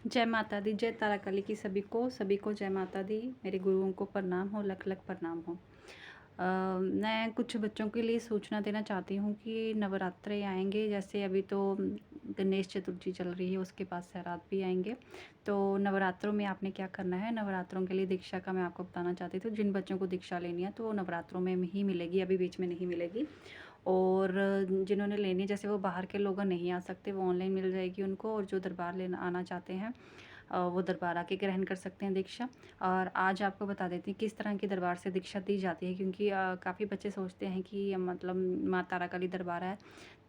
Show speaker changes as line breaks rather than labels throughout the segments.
जय माता दी, जय तारा काली की सभी को जय माता दी। मेरे गुरुओं को प्रणाम हो, लख लख प्रणाम हो। मैं कुछ बच्चों के लिए सूचना देना चाहती हूँ कि नवरात्रे आएंगे। जैसे अभी तो गणेश चतुर्थी चल रही है, उसके बाद सहरात भी आएंगे। तो नवरात्रों में आपने क्या करना है, नवरात्रों के लिए दीक्षा का मैं आपको बताना चाहती थी। जिन बच्चों को दीक्षा लेनी है तो वो नवरात्रों में ही मिलेगी, अभी बीच में नहीं मिलेगी। और जिन्होंने लेनी है, जैसे वो बाहर के लोग नहीं आ सकते, वो ऑनलाइन मिल जाएगी उनको। और जो दरबार लेना आना चाहते हैं वो दरबार आके ग्रहण कर सकते हैं दीक्षा। और आज आपको बता देती हूँ किस तरह की दरबार से दीक्षा दी जाती है, क्योंकि काफ़ी बच्चे सोचते हैं कि मतलब माँ तारा काली दरबार है,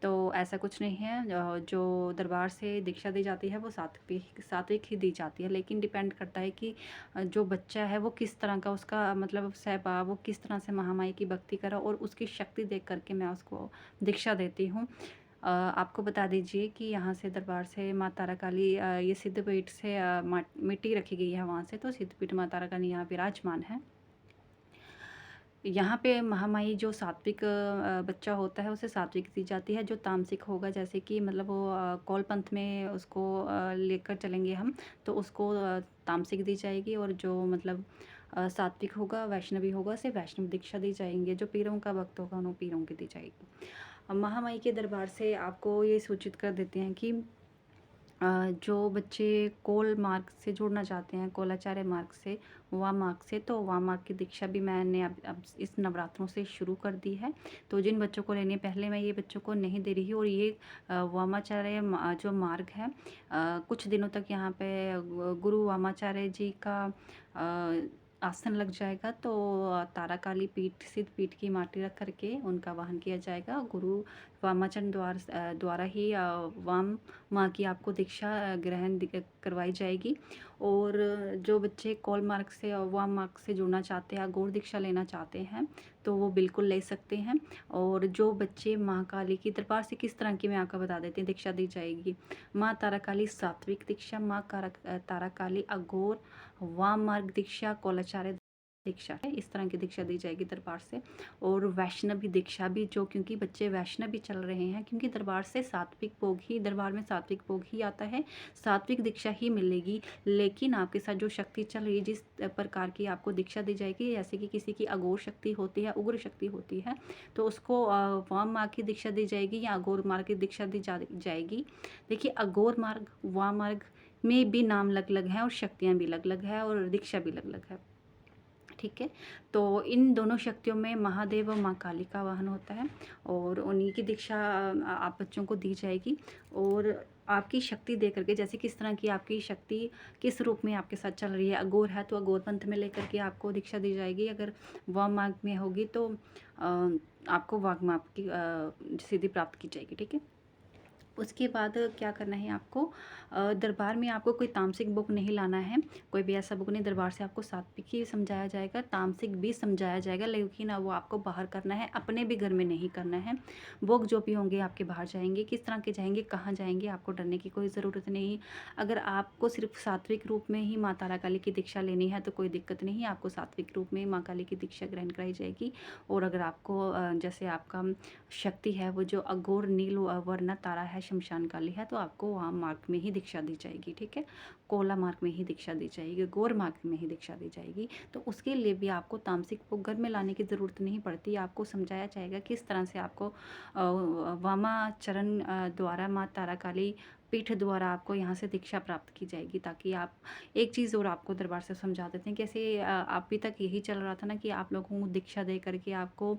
तो ऐसा कुछ नहीं है। जो दरबार से दीक्षा दी जाती है वो सात्विक ही दी जाती है, लेकिन डिपेंड करता है कि जो बच्चा है वो किस तरह का, उसका मतलब स्वभाव, वो किस तरह से महामाई की भक्ति करा, और उसकी शक्ति देख करके मैं उसको दीक्षा देती हूँ। आपको बता दीजिए कि यहाँ से दरबार से माँ तारा काली, ये सिद्धपीठ से मिट्टी रखी गई है वहाँ से, तो सिद्धपीठ माँ तारा काली यहाँ विराजमान है। यहाँ पे महामाई जो सात्विक बच्चा होता है उसे सात्विक दी जाती है। जो तामसिक होगा, जैसे कि मतलब वो कौल पंथ में उसको लेकर चलेंगे हम, तो उसको तामसिक दी जाएगी। और जो मतलब सात्विक होगा, वैष्णवी होगा, उसे वैष्णव दीक्षा दी जाएंगे। जो पीरों का भक्त होगा उन्हें पीरों की दी जाएगी। महामाई के दरबार से आपको ये सूचित कर देते हैं कि जो बच्चे कोल मार्ग से जुड़ना चाहते हैं, कोलाचार्य मार्ग से, वाम मार्ग से, तो वाम मार्ग की दीक्षा भी मैंने अब इस नवरात्रों से शुरू कर दी है। तो जिन बच्चों को लेनी है, पहले मैं ये बच्चों को नहीं दे रही हूँ। और ये वामाचार्य जो मार्ग है, कुछ दिनों तक यहाँ पे गुरु वामाचार्य जी का आसन लग जाएगा। तो तारा काली पीठ, सिद्ध पीठ की माटी रख करके उनका वाहन किया जाएगा। गुरु वामाचरण द्वारा ही वाम माँ की आपको दीक्षा ग्रहण करवाई जाएगी। और जो बच्चे कौल मार्ग से और वाम मार्ग से जुड़ना चाहते हैं, गौर दीक्षा लेना चाहते हैं, तो वो बिल्कुल ले सकते हैं। और जो बच्चे महाकाली की दरबार से किस तरह की, मैं आपको बता देती हूँ, दीक्षा दी जाएगी। माँ तारा काली सात्विक दीक्षा, तारा काली अघोर वाम मार्ग दीक्षा, कौलाचार्य दीक्षा है, इस तरह की दीक्षा दी जाएगी दरबार से। और वैष्णवी दीक्षा भी, जो क्योंकि बच्चे वैष्णवी चल रहे हैं, क्योंकि दरबार से सात्विक भोग ही, दरबार में सात्विक भोग ही आता है, सात्विक दीक्षा ही मिलेगी। लेकिन आपके साथ जो शक्ति चल रही है, जिस प्रकार की आपको दीक्षा दी जाएगी, जैसे कि किसी की अघोर शक्ति होती है, उग्र शक्ति होती है, तो उसको वाम मार्ग की दीक्षा दी जाएगी या अघोर मार्ग की दीक्षा दी जाएगी। देखिए, अघोर मार्ग, वाम मार्ग में भी नाम अलग अलग है, और शक्तियाँ भी अलग अलग है, और दीक्षा भी अलग अलग है। ठीक है, तो इन दोनों शक्तियों में महादेव और माँ काली का वाहन होता है, और उन्हीं की दीक्षा आप बच्चों को दी जाएगी। और आपकी शक्ति दे करके, जैसे किस तरह की आपकी शक्ति किस रूप में आपके साथ चल रही है, अघोर है तो अघोर पंथ में लेकर के आपको दीक्षा दी जाएगी। अगर वाम मार्ग में होगी तो आपको वाम मार्ग की सिद्धि प्राप्त की जाएगी। ठीक है, उसके बाद क्या करना है आपको, दरबार में आपको कोई तामसिक बुक नहीं लाना है, कोई भी ऐसा बुक नहीं। दरबार से आपको सात्विक ही समझाया जाएगा, तामसिक भी समझाया जाएगा, लेकिन वो आपको बाहर करना है, अपने भी घर में नहीं करना है। बुक जो भी होंगे आपके बाहर जाएंगे, किस तरह के जाएंगे, कहाँ जाएंगे, आपको डरने की कोई ज़रूरत नहीं। अगर आपको सिर्फ सात्विक रूप में ही माँ तारा काली की दीक्षा लेनी है तो कोई दिक्कत नहीं, आपको सात्विक रूप में माँ काली की दीक्षा ग्रहण कराई जाएगी। और अगर आपको जैसे आपका शक्ति है वो जो अघोर नील वर्ण तारा है, शमशान काली है, तो आपको वहाँ मार्ग में ही दीक्षा दी जाएगी। ठीक है, कोला मार्ग में ही दीक्षा दी जाएगी, गौर मार्ग में ही दीक्षा दी जाएगी। तो उसके लिए भी आपको तामसिक को घर में लाने की ज़रूरत नहीं पड़ती। आपको समझाया जाएगा किस तरह से आपको वामाचरण द्वारा, माँ तारा काली पीठ द्वारा आपको यहाँ से दीक्षा प्राप्त की जाएगी। ताकि आप, एक चीज़ और आपको दरबार से समझा देते हैं, कैसे अभी तक यही चल रहा था ना कि आप लोगों को दीक्षा दे करके आपको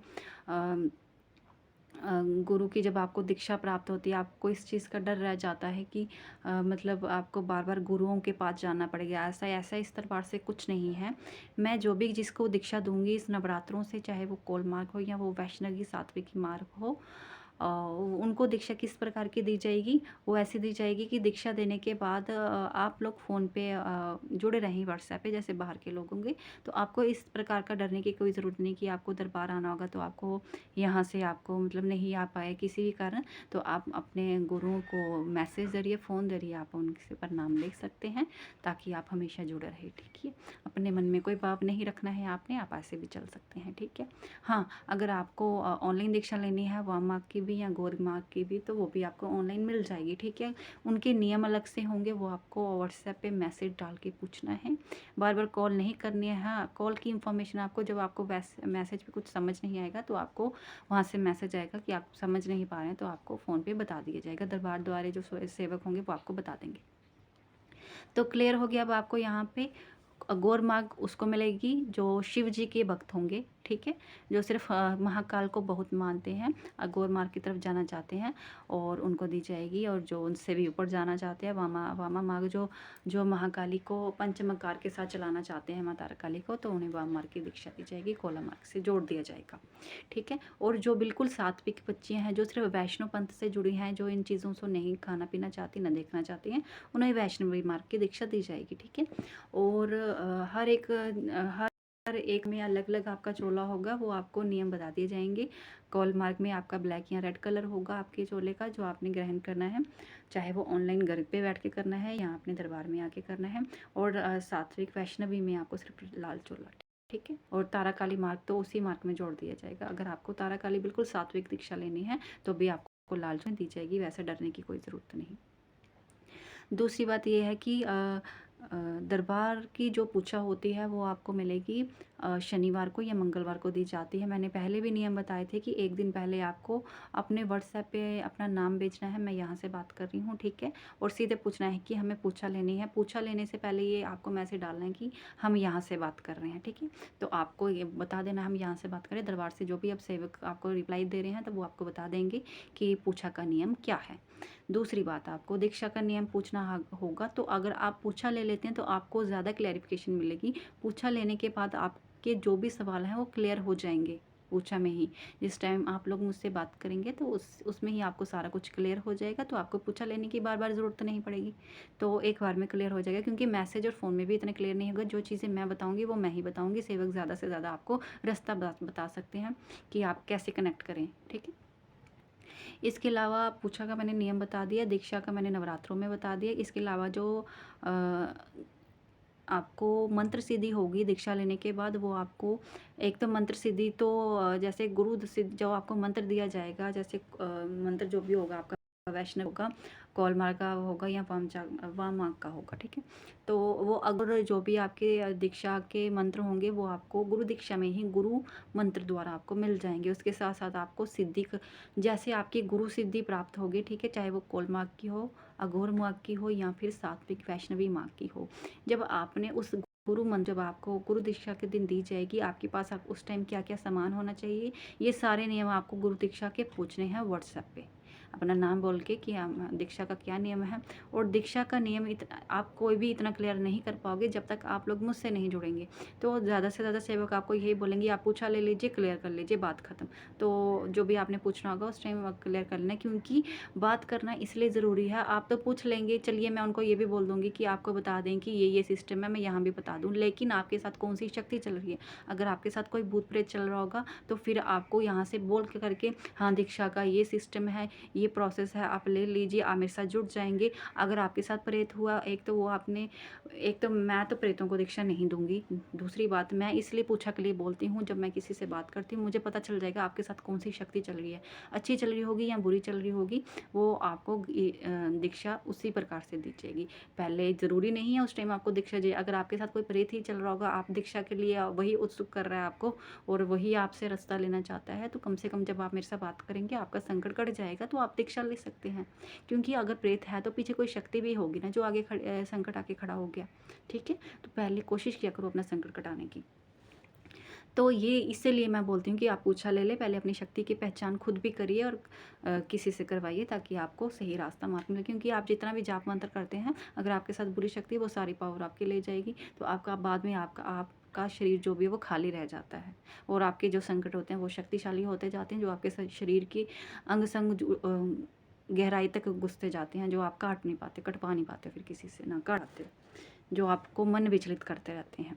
गुरु की जब आपको दीक्षा प्राप्त होती है, आपको इस चीज़ का डर रह जाता है कि मतलब आपको बार बार गुरुओं के पास जाना पड़ेगा। ऐसा इस दरबार से कुछ नहीं है। मैं जो भी जिसको दीक्षा दूंगी इस नवरात्रों से, चाहे वो कोल मार्ग हो या वो वैष्णवी सात्विक मार्ग हो, उनको दीक्षा किस प्रकार की दी जाएगी, वो ऐसी दी जाएगी कि दीक्षा देने के बाद आप लोग फ़ोन पे जुड़े रहें व्हाट्सएप पे, जैसे बाहर के लोग होंगे। तो आपको इस प्रकार का डरने की कोई ज़रूरत नहीं कि आपको दरबार आना होगा तो आपको यहाँ से आपको मतलब नहीं आ पाए किसी भी कारण, तो आप अपने गुरुओं को मैसेज ज़रिए, फ़ोन ज़रिए आप उनसे प्रणाम लिख सकते हैं, ताकि आप हमेशा जुड़े रहें। ठीक है, अपने मन में कोई भाव नहीं रखना है आपने, आप ऐसे भी चल सकते हैं। ठीक है, हाँ, अगर आपको ऑनलाइन दीक्षा लेनी है, वाम मार्ग की भी या गौर मार्ग की भी, तो वो भी आपको ऑनलाइन मिल जाएगी, ठीक है। उनके नियम अलग से होंगे, वो आपको व्हाट्सएप पे मैसेज डाल के पूछना है, बार बार कॉल नहीं करनी है। हाँ, कॉल की इन्फॉर्मेशन आपको जब आपको मैसेज पे कुछ समझ नहीं आएगा तो आपको वहाँ से मैसेज आएगा कि आप समझ नहीं पा रहे हैं, तो आपको फ़ोन पे बता दिया जाएगा। दरबार द्वारे जो सेवक होंगे वो आपको बता देंगे। तो क्लियर हो गया अब आपको यहाँ पे गौर मार्ग उसको मिलेगी जो शिव जी के भक्त होंगे, ठीक है, जो सिर्फ महाकाल को बहुत मानते हैं, गौर मार्ग की तरफ जाना चाहते हैं, और उनको दी जाएगी। और जो उनसे भी ऊपर जाना चाहते हैं, वामा मार्ग जो जो महाकाली को पंचमकार के साथ चलाना चाहते हैं, माता काली को, तो उन्हें वाम मार्ग की दीक्षा दी जाएगी, कोला मार्ग से जोड़ दिया जाएगा, ठीक है। और जो बिल्कुल सात्विक बच्चियाँ हैं, जो सिर्फ वैष्णव पंथ से जुड़ी हैं, जो इन चीज़ों से नहीं खाना पीना चाहती, ना देखना चाहती हैं, उन्हें वैष्णवी मार्ग की दीक्षा दी जाएगी, ठीक है। और हर एक में अलग अलग आपका चोला होगा, वो आपको नियम बता दिए जाएंगे। कॉल मार्ग में आपका ब्लैक या रेड कलर होगा आपके चोले का, जो आपने ग्रहण करना है, चाहे वो ऑनलाइन घर पे बैठ के करना है या अपने दरबार में आके करना है। और सात्विक वैष्णवी में आपको सिर्फ लाल चोला, ठीक है। और तारा काली मार्ग तो उसी मार्ग में जोड़ दिया जाएगा। अगर आपको तारा काली बिल्कुल सात्विक दीक्षा लेनी है तो भी आपको लाल चोला दी जाएगी, वैसे डरने की कोई ज़रूरत नहीं। दूसरी बात ये है कि दरबार की जो पूछा होती है वो आपको मिलेगी शनिवार को या मंगलवार को दी जाती है। मैंने पहले भी नियम बताए थे कि एक दिन पहले आपको अपने व्हाट्सएप पे अपना नाम भेजना है, मैं यहाँ से बात कर रही हूँ, ठीक है, और सीधे पूछना है कि हमें पूछा लेनी है। पूछा लेने से पहले ये आपको मैसेज डालना है कि हम यहाँ से बात कर रहे हैं, ठीक है। तो आपको ये बता देना हम यहाँ से बात करें। दरबार से जो भी अब सेवक आपको रिप्लाई दे रहे हैं तो वो आपको बता देंगे कि पूछा का नियम क्या है। दूसरी बात, आपको दीक्षा का नियम पूछना होगा, तो अगर आप पूछा ले लेते हैं तो आपको ज़्यादा क्लैरिफिकेशन मिलेगी। पूछा लेने के बाद आपके जो भी सवाल हैं वो क्लियर हो जाएंगे पूछा में ही। जिस टाइम आप लोग मुझसे बात करेंगे तो उसमें ही आपको सारा कुछ क्लियर हो जाएगा, तो आपको पूछा लेने की बार बार ज़रूरत नहीं पड़ेगी, तो एक बार में क्लियर हो जाएगा। क्योंकि मैसेज और फ़ोन में भी इतना क्लियर नहीं होगा। जो चीज़ें मैं बताऊँगी वो मैं ही बताऊँगी। सेवक ज़्यादा से ज़्यादा आपको रास्ता बता सकते हैं कि आप कैसे कनेक्ट करें, ठीक है। इसके अलावा पूछा का मैंने नियम बता दिया, दीक्षा का मैंने नवरात्रों में बता दिया। इसके अलावा जो आपको मंत्र सिद्धि होगी दीक्षा लेने के बाद, वो आपको एक तो मंत्र सिद्धि तो जैसे गुरु सिद्ध जो आपको मंत्र दिया जाएगा, जैसे मंत्र जो भी होगा आपका वैष्णव होगा, कौल मार्ग का होगा या वाम मार्ग का होगा, ठीक है। तो वो अगर जो भी आपके दीक्षा के मंत्र होंगे वो आपको गुरु दीक्षा में ही गुरु मंत्र द्वारा आपको मिल जाएंगे। उसके साथ साथ आपको सिद्धि जैसे आपकी गुरु सिद्धि प्राप्त होगी, ठीक है, चाहे वो कौल मार्ग की हो, अघोर मार्ग की हो या फिर सात्विक वैष्णवी मार्ग की हो। जब आपने उस गुरु मंत्र, जब आपको गुरु दीक्षा के दिन दी जाएगी, आपके पास आप उस टाइम क्या क्या सामान होना चाहिए, ये सारे नियम आपको गुरु दीक्षा के पूछने हैं व्हाट्सएप पे, अपना नाम बोल के कि दीक्षा का क्या नियम है। और दीक्षा का नियम आप कोई भी इतना क्लियर नहीं कर पाओगे जब तक आप लोग मुझसे नहीं जुड़ेंगे। तो ज़्यादा से ज़्यादा सेवक आपको यही बोलेंगे, आप पूछा ले लीजिए, क्लियर कर लीजिए, बात ख़त्म। तो जो भी आपने पूछना होगा उस टाइम क्लियर कर लेना, क्योंकि बात करना इसलिए ज़रूरी है। आप तो पूछ लेंगे, चलिए मैं उनको ये भी बोल दूँगी कि आपको बता दें कि ये सिस्टम है, मैं यहाँ भी बता दूँ, लेकिन आपके साथ कौन सी शक्ति चल रही है। अगर आपके साथ कोई भूत प्रेत चल रहा होगा तो फिर आपको यहाँ से बोल के करके, हाँ दीक्षा का ये सिस्टम है, ये प्रोसेस है, आप ले लीजिए, आप मेरे साथ जुड़ जाएंगे। अगर आपके साथ प्रेत हुआ, एक तो मैं तो प्रेतों को दीक्षा नहीं दूंगी। दूसरी बात, मैं इसलिए पूछा के लिए बोलती हूँ, जब मैं किसी से बात करती हूँ मुझे पता चल जाएगा आपके साथ कौन सी शक्ति चल रही है, अच्छी चल रही होगी या बुरी चल रही होगी, वो आपको दीक्षा उसी प्रकार से दी जाएगी। पहले ज़रूरी नहीं है उस टाइम आपको दीक्षा चाहिए। अगर आपके साथ कोई प्रेत ही चल रहा होगा, आप दीक्षा के लिए वही उत्सुक कर रहा है आपको, और वही आपसे रास्ता लेना चाहता है, तो कम से कम जब आप मेरे साथ बात करेंगे आपका संकट कट जाएगा, तो आप दीक्षा ले सकते हैं। क्योंकि अगर प्रेत है तो पीछे कोई शक्ति भी होगी ना, जो आगे संकट आके खड़ा हो गया, ठीक है। तो पहले कोशिश किया करो अपना संकट कटाने की। तो ये इसीलिए मैं बोलती हूँ कि आप पूछा ले ले, पहले अपनी शक्ति की पहचान खुद भी करिए और किसी से करवाइए, ताकि आपको सही रास्ता मार्ग मिले। क्योंकि आप जितना भी जाप मंत्र करते हैं, अगर आपके साथ बुरी शक्ति है, वो सारी पावर आपकी ले जाएगी, तो आपका बाद में आपका शरीर जो भी है वो खाली रह जाता है, और आपके जो संकट होते हैं वो शक्तिशाली होते जाते हैं, जो आपके शरीर की अंग संग गहराई तक घुसते जाते हैं, जो आप कट पा नहीं पाते फिर किसी से, ना काट पाते, जो आपको मन विचलित करते रहते हैं।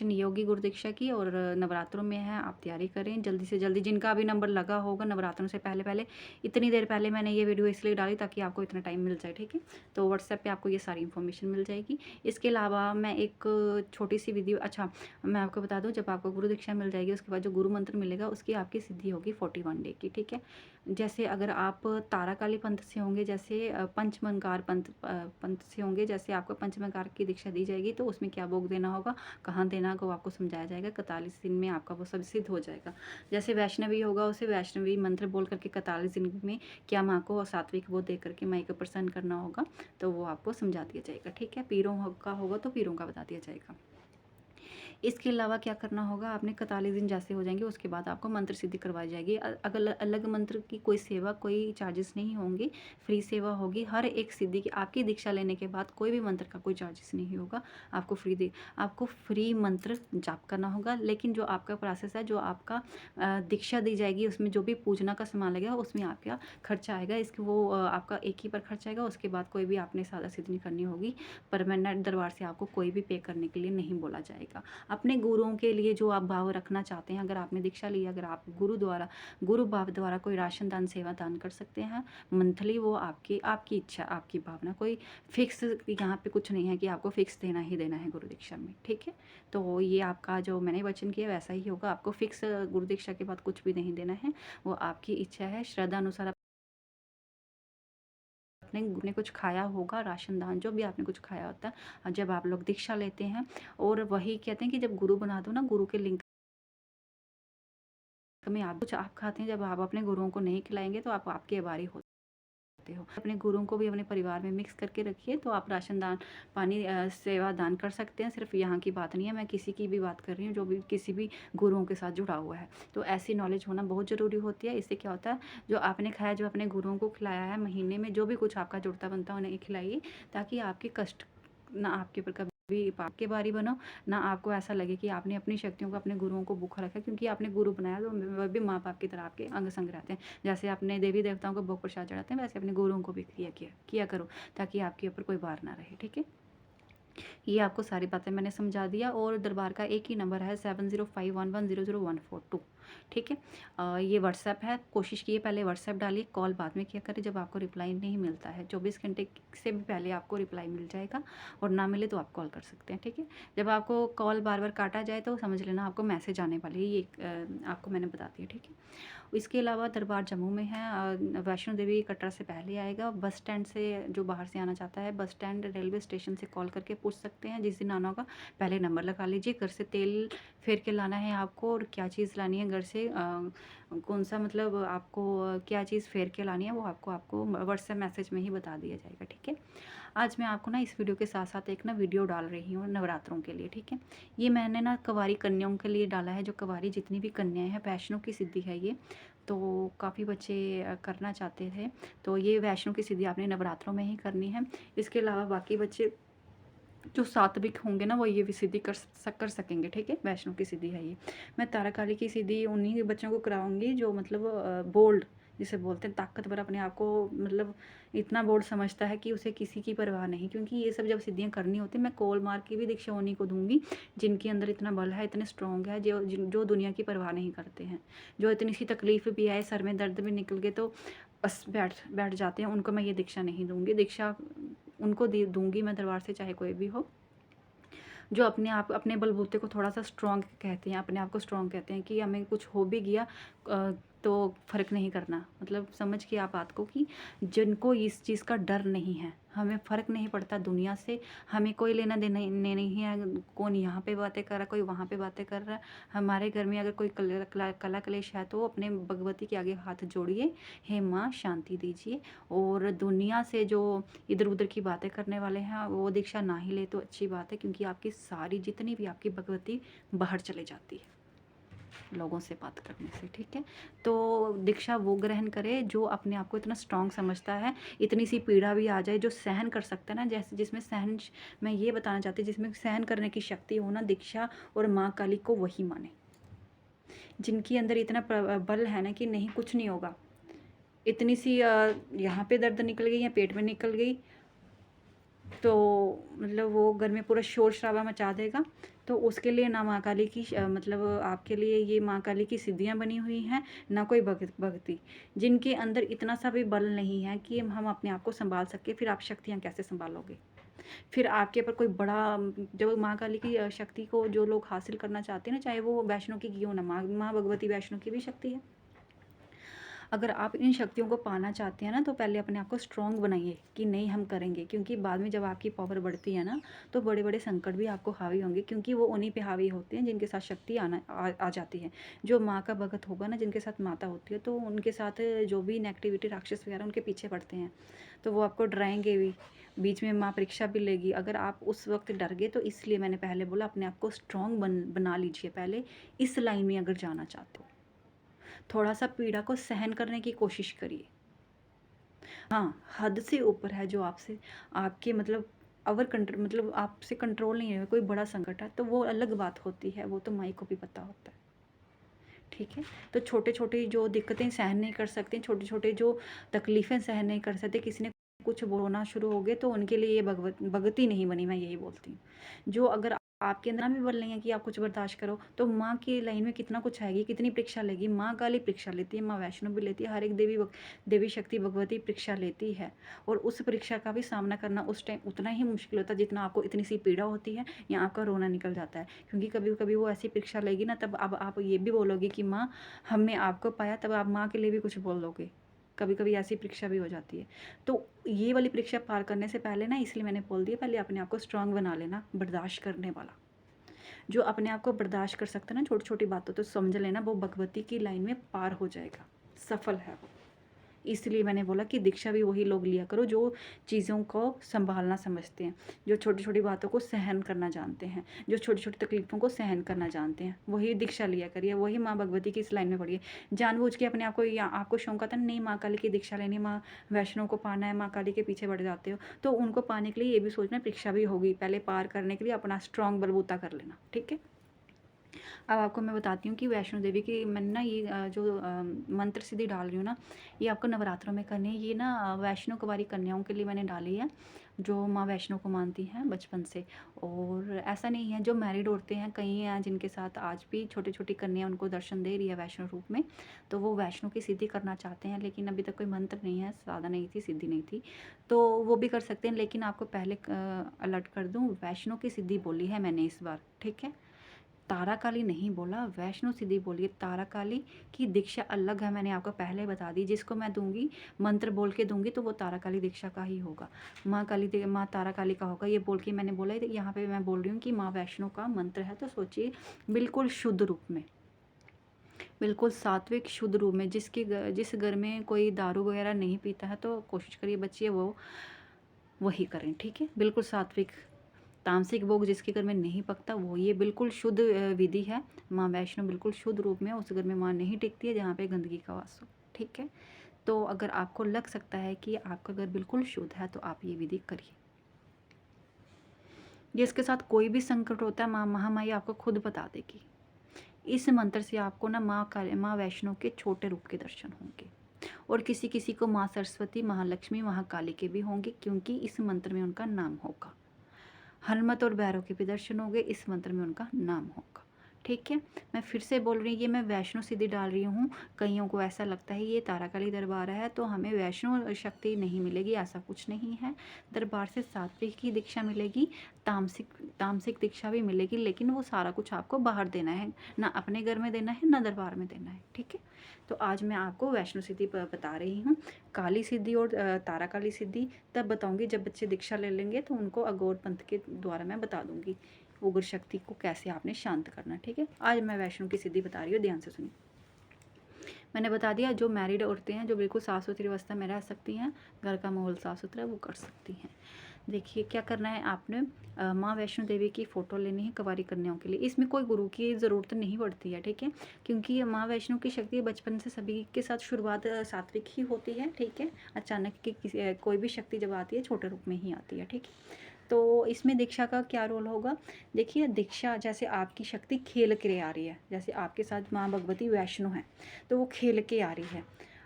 योगी गुरु दीक्षा की और नवरात्रों में है, आप तैयारी करें जल्दी से जल्दी। जिनका अभी नंबर लगा होगा नवरात्रों से पहले इतनी देर पहले मैंने ये वीडियो इसलिए डाली ताकि आपको इतना टाइम मिल जाए, ठीक है। तो व्हाट्सएप पे आपको ये सारी इन्फॉर्मेशन मिल जाएगी। इसके अलावा मैं एक छोटी सी वीडियो, अच्छा मैं आपको बता दूँ, जब आपको गुरु दीक्षा मिल जाएगी उसके बाद जो गुरु मंत्र मिलेगा उसकी आपकी सिद्धि होगी 41 डे की, ठीक है। जैसे अगर आप ताराकाली पंथ से होंगे, जैसे पंचमंगार पंथ से होंगे, जैसे आपको पंचमंगार की दीक्षा दी जाएगी तो उसमें क्या भोग देना होगा, कहाँ देना होगा, वो आपको समझाया जाएगा। 41 दिन में आपका वो सब सिद्ध हो जाएगा। जैसे वैष्णवी होगा, उसे वैष्णवी मंत्र बोल करके 41 दिन में क्या माँ को सात्विक वो दे करके माई को प्रसन्न करना होगा, तो वो आपको समझा दिया जाएगा, ठीक है। पीरों का होगा तो पीरों का बता दिया जाएगा। इसके अलावा क्या करना होगा, आपने 41 दिन जैसे हो जाएंगे उसके बाद आपको मंत्र सिद्धि करवाई जाएगी। अगर अलग मंत्र की कोई सेवा, कोई चार्जेस नहीं होंगे, फ्री सेवा होगी। हर एक सिद्धि की आपकी दीक्षा लेने के बाद कोई भी मंत्र का कोई चार्जेस नहीं होगा, आपको फ्री मंत्र जाप करना होगा। लेकिन जो आपका प्रोसेस है, जो आपका दीक्षा दी जाएगी उसमें जो भी पूजना का सामान लगेगा उसमें आपका खर्चा आएगा। इसके वो आपका एक ही बार खर्चा आएगा, उसके बाद कोई भी आपने सादा सिद्धि नहीं करनी होगी। परमानेंट दरबार से आपको कोई भी पे करने के लिए नहीं बोला जाएगा। अपने गुरुओं के लिए जो आप भाव रखना चाहते हैं, अगर आपने दीक्षा ली, अगर आप गुरु भाव द्वारा कोई राशन दान सेवा दान कर सकते हैं मंथली, वो आपकी इच्छा, आपकी भावना। कोई फिक्स यहाँ पे कुछ नहीं है कि आपको फिक्स देना ही देना है गुरु दीक्षा में, ठीक है। तो ये आपका जो मैंने वचन किया वैसा ही होगा। आपको फिक्स गुरु दीक्षा के बाद कुछ भी नहीं देना है, वो आपकी इच्छा है। श्रद्धा अनुसार आपने कुछ खाया होगा, राशन दान जो भी आपने कुछ खाया होता है जब आप लोग दीक्षा लेते हैं। और वही कहते हैं कि जब गुरु बना दो ना, गुरु के लिंक में आप कुछ आप खाते हैं, जब आप अपने गुरुओं को नहीं खिलाएंगे तो आप आपके आभारी होते हो। अपने गुरुओं को भी अपने परिवार में मिक्स करके रखिए, तो आप राशन दान, पानी सेवा दान कर सकते हैं। सिर्फ यहाँ की बात नहीं है, मैं किसी की भी बात कर रही हूँ जो भी किसी भी गुरुओं के साथ जुड़ा हुआ है। तो ऐसी नॉलेज होना बहुत ज़रूरी होती है। इससे क्या होता है, जो आपने खाया, जो अपने गुरुओं को खिलाया है, महीने में जो भी कुछ आपका जुड़ता बनता है उन्हें खिलाइए, ताकि आपके कष्ट ना आपके ऊपर कभी पाप के बारी बनो, ना आपको ऐसा लगे कि आपने अपनी शक्तियों को, अपने गुरुओं को भूखा रखा। क्योंकि आपने गुरु बनाया तो वह भी माँ बाप की तरह आपके अंग संग रहते हैं। जैसे अपने देवी देवताओं को भोग प्रसाद चढ़ाते हैं, वैसे अपने गुरुओं को भी किया करो, ताकि आपके ऊपर कोई भार ना रहे, ठीक है। ये आपको सारी बातें मैंने समझा दिया। और दरबार का एक ही नंबर है 7051100142, ठीक है। ये व्हाट्सएप है। कोशिश कीजिए पहले व्हाट्सएप डालिए, कॉल बाद में किया करें जब आपको रिप्लाई नहीं मिलता है। 24 घंटे से भी पहले आपको रिप्लाई मिल जाएगा, और ना मिले तो आप कॉल कर सकते हैं, ठीक है। जब आपको कॉल बार बार काटा जाए तो समझ लेना आपको मैसेज आने वाली है, ये आपको मैंने बता दिया, ठीक है। इसके अलावा दरबार जम्मू में है। वैष्णो देवी कटरा से पहले आएगा। बस स्टैंड से जो बाहर से आना चाहता है, बस स्टैंड रेलवे स्टेशन से कॉल करके पूछ सकते हैं। जिस दिन आना होगा पहले नंबर लगा लीजिए। घर से तेल फेर के लाना है आपको, और क्या चीज़ लानी है घर से, कौन सा मतलब आपको क्या चीज़ फेर के लानी है, वो आपको व्हाट्सएप मैसेज में ही बता दिया जाएगा, ठीक है। आज मैं आपको ना इस वीडियो के साथ साथ एक ना वीडियो डाल रही हूँ नवरात्रों के लिए, ठीक है। ये मैंने ना कुंवारी कन्याओं के लिए डाला है। जो कुंवारी जितनी भी कन्याएं हैं, वैष्णो की सिद्धि है ये, तो काफ़ी बच्चे करना चाहते थे। तो ये वैष्णो की सिद्धि आपने नवरात्रों में ही करनी है। इसके अलावा बाकी बच्चे जो सात्विक होंगे ना, वो ये भी सिद्धि कर सकेंगे, ठीक है। वैष्णो की सिद्धि है ये। मैं ताराकाली की सिद्धि उन्हीं बच्चों को कराऊंगी जो मतलब बोल्ड, जिसे बोलते हैं ताकतवर, अपने आप को मतलब इतना बोल्ड समझता है कि उसे किसी की परवाह नहीं। क्योंकि ये सब जब सिद्धियाँ करनी होती है, मैं कोल मार की भी दीक्षा उन्हीं को दूंगी जिनके अंदर इतना बल है, इतने स्ट्रॉन्ग है, जो दुनिया की परवाह नहीं करते हैं। जो इतनी सी तकलीफ भी आए, सर में दर्द भी निकल गए तो बस बैठ जाते हैं, उनको मैं ये दीक्षा नहीं दूंगी। दीक्षा उनको दूंगी मैं दरबार से, चाहे कोई भी हो, जो अपने आप अपने बलबूते को थोड़ा सा स्ट्रॉन्ग कहते हैं, अपने आप को स्ट्रॉन्ग कहते हैं कि हमें कुछ हो भी गया तो फ़र्क नहीं करना। मतलब समझ के आप बात को, कि जिनको इस चीज़ का डर नहीं है, हमें फ़र्क नहीं पड़ता दुनिया से, हमें कोई लेना देना नहीं है। कौन यहाँ पे बातें कर रहा है, कोई वहाँ पे बातें कर रहा है। हमारे घर में अगर कोई कला क्लेश है तो अपने भगवती के आगे हाथ जोड़िए, हे माँ शांति दीजिए। और दुनिया से जो इधर उधर की बातें करने वाले हैं, वो दीक्षा ना ही ले तो अच्छी बात है। क्योंकि आपकी सारी जितनी भी आपकी भगवती बाहर चले जाती है लोगों से बात करने से, ठीक है। तो दीक्षा वो ग्रहण करे जो अपने आप को इतना स्ट्रांग समझता है। इतनी सी पीड़ा भी आ जाए जो सहन कर सकता है ना, जैसे जिसमें सहन, मैं ये बताना चाहती हूँ, जिसमें सहन करने की शक्ति हो ना, दीक्षा और माँ काली को वही माने। जिनके अंदर इतना बल है ना कि नहीं कुछ नहीं होगा, इतनी सी यहाँ पे दर्द निकल गई या पेट में निकल गई, तो मतलब वो घर में पूरा शोर-शराबा मचा देगा। तो उसके लिए ना माँ काली की मतलब आपके लिए ये माँ काली की सिद्धियाँ बनी हुई हैं, ना कोई भगती। जिनके अंदर इतना सा भी बल नहीं है कि हम अपने आप को सँभाल सकें, फिर आप शक्तियाँ कैसे सँभालोगे? फिर आपके ऊपर कोई बड़ा जो माँ काली की शक्ति को जो लोग हासिल करना चाहते हैं ना, चाहे वो वैष्णो की क्यों ना, माँ भगवती वैष्णो की भी शक्ति है। अगर आप इन शक्तियों को पाना चाहते हैं ना, तो पहले अपने आप को स्ट्रॉन्ग बनाइए कि नहीं हम करेंगे, क्योंकि बाद में जब आपकी पावर बढ़ती है ना, तो बड़े-बड़े संकट भी आपको हावी होंगे, क्योंकि वो उन्हीं पे हावी होते हैं जिनके साथ शक्ति आ जाती है। जो माँ का भगत होगा ना, जिनके साथ माता होती है, तो उनके साथ जो भी नेगेटिविटी राक्षस वगैरह उनके पीछे पड़ते हैं, तो वो आपको डराएँगे भी। बीच में माँ परीक्षा भी लेगी, अगर आप उस वक़्त डर गए, तो इसलिए मैंने पहले बोला अपने आप को स्ट्रॉन्ग बना लीजिए पहले, इस लाइन में अगर जाना चाहते हो। थोड़ा-सा पीड़ा को सहन करने की कोशिश करिए। हाँ, हद से ऊपर है जो आपसे आपके मतलब मतलब आपसे कंट्रोल नहीं है, कोई बड़ा संकट है, तो वो अलग बात होती है, वो तो माई को भी पता होता है। ठीक है? तो छोटे-छोटे जो दिक्कतें सहन नहीं कर सकते, छोटे-छोटे जो तकलीफ़ें सहन नहीं कर सकते, किसी ने कुछ बोलना शुरू हो गए, तो उनके लिए ये भगवती नहीं बनी, मैं यही बोलती हूँ। जो अगर आपके अंदर भी बल नहीं है कि आप कुछ बर्दाश्त करो, तो माँ की लाइन में कितना कुछ आएगी, कितनी परीक्षा लेगी। माँ काली परीक्षा लेती है, माँ वैष्णो भी लेती है, हर एक देवी शक्ति भगवती परीक्षा लेती है। और उस परीक्षा का भी सामना करना उस टाइम उतना ही मुश्किल होता है, जितना आपको इतनी सी पीड़ा होती है या आपका रोना निकल जाता है। क्योंकि कभी-कभी वो ऐसी परीक्षा लेगी ना, तब अब आप ये भी बोलोगे कि माँ हमने आपको पाया, तब आप माँ के लिए भी कुछ बोल दोगे। कभी-कभी ऐसी परीक्षा भी हो जाती है। तो ये वाली परीक्षा पार करने से पहले ना, इसलिए मैंने बोल दिया पहले अपने आप को स्ट्रॉन्ग बना लेना, बर्दाश्त करने वाला। जो अपने आप को बर्दाश्त कर सकता है ना छोटी-छोटी बातों, तो समझ लेना वो भगवती की लाइन में पार हो जाएगा, सफल है वो। इसलिए मैंने बोला कि दीक्षा भी वही लोग लिया करो जो चीज़ों को सँभालना समझते हैं, जो छोटी-छोटी बातों को सहन करना जानते हैं, जो छोटी-छोटी तकलीफ़ों को सहन करना जानते हैं, वही दीक्षा लिया करिए, वही माँ भगवती की इस लाइन में पढ़िए। जानबूझ के अपने आप को, या आपको शौक आता है नहीं माँ काली की दीक्षा लेनी, माँ वैष्णो को पाना है, माँ काली के पीछे बढ़ जाते हो, तो उनको पाने के लिए ये भी सोचना परीक्षा भी होगी, पहले पार करने के लिए अपना स्ट्रॉन्ग बलबूता कर लेना, ठीक है? अब आपको मैं बताती हूँ कि वैष्णो देवी की मैंने ना ये जो मंत्र सिद्धि डाल रही हूँ ना, ये आपको नवरात्रों में करनी है। ये ना वैष्णो कुँवारी कन्याओं के लिए मैंने डाली है, जो माँ वैष्णो को मानती हैं बचपन से। और ऐसा नहीं है, जो मैरिड औरतें हैं, कई हैं जिनके साथ आज भी छोटी-छोटी कन्या उनको दर्शन दे रही है वैष्णो रूप में, तो वो वैष्णो की सिद्धि करना चाहते हैं, लेकिन अभी तक कोई मंत्र नहीं है, साधना नहीं थी, सिद्धि नहीं थी, तो वो भी कर सकते हैं। लेकिन आपको पहले अलर्ट कर दूँ, वैष्णो की सिद्धि बोली है मैंने इस बार, ठीक है? तारा काली नहीं बोला, वैष्णो सिद्धि बोली है। तारा काली की दीक्षा अलग है, मैंने आपको पहले बता दी। जिसको मैं दूँगी, मंत्र बोल के दूँगी, तो वो तारा काली दीक्षा का ही होगा। माँ तारा काली का होगा, ये बोल के मैंने बोला है। यहाँ पे मैं बोल रही हूँ कि माँ वैष्णो का मंत्र है, तो सोचिए बिल्कुल शुद्ध रूप में, बिल्कुल सात्विक शुद्ध रूप में। जिस घर में कोई दारू वगैरह नहीं पीता है, तो कोशिश करिए बच्चे वो वही करें, ठीक है? बिल्कुल सात्विक। तामसिक भोग जिसके घर में नहीं पकता, वो ये बिल्कुल शुद्ध विधि है। माँ वैष्णो बिल्कुल शुद्ध रूप में उस घर में माँ नहीं टिकती है जहाँ पे गंदगी का वास हो, ठीक है? तो अगर आपको लग सकता है कि आपका घर बिल्कुल शुद्ध है, तो आप ये विधि करिए। जिसके साथ कोई भी संकट होता है, माँ महामाई आपको खुद बता देगी। इस मंत्र से आपको ना माँ वैष्णो के छोटे रूप के दर्शन होंगे। और किसी-किसी को माँ सरस्वती, महालक्ष्मी, महाकाली के भी होंगे, क्योंकि इस मंत्र में उनका नाम होगा। हनुमत और भैरव के भी दर्शन हो गए, इस मंत्र में उनका नाम होगा, ठीक है? मैं फिर से बोल रही हूँ, ये मैं वैष्णो सिद्धि डाल रही हूँ। कईयों को ऐसा लगता है ये ताराकाली दरबार है, तो हमें वैष्णो शक्ति नहीं मिलेगी, ऐसा कुछ नहीं है। दरबार से सात्विक की दीक्षा मिलेगी, तामसिक तामसिक दीक्षा भी मिलेगी, लेकिन वो सारा कुछ आपको बाहर देना है, ना अपने घर में देना है, ना दरबार में देना है, ठीक है? तो आज मैं आपको वैष्णो सिद्धि बता रही हूँ। काली सिद्धि और तारा काली सिद्धि तब बताऊँगी जब बच्चे दीक्षा ले लेंगे, तो उनको अघोर पंथ के द्वारा मैं बता दूँगी उग्र शक्ति को कैसे आपने शांत करना, ठीक है? आज मैं वैष्णो की सिद्धि बता रही हूँ, ध्यान से सुनिए। मैंने बता दिया, जो मैरिड औरतें हैं, जो बिल्कुल साफ-सुथरी अवस्था में रह सकती हैं, घर का माहौल साफ-सुथरा है, वो कर सकती हैं। देखिए क्या करना है आपने, माँ वैष्णो देवी की फ़ोटो लेनी है कुँवारी कन्याओं के लिए। इसमें कोई गुरु की ज़रूरत नहीं पड़ती है, ठीक है? क्योंकि माँ वैष्णो की शक्ति बचपन से सभी के साथ शुरुआत सात्विक ही होती है, ठीक है? अचानक की कोई भी शक्ति जब आती है, छोटे रूप में ही आती है, ठीक है? तो इसमें दीक्षा का क्या रोल होगा? देखिए, दीक्षा जैसे आपकी शक्ति खेल के आ रही है, जैसे आपके साथ माँ भगवती वैष्णो हैं, तो वो खेल के आ रही है।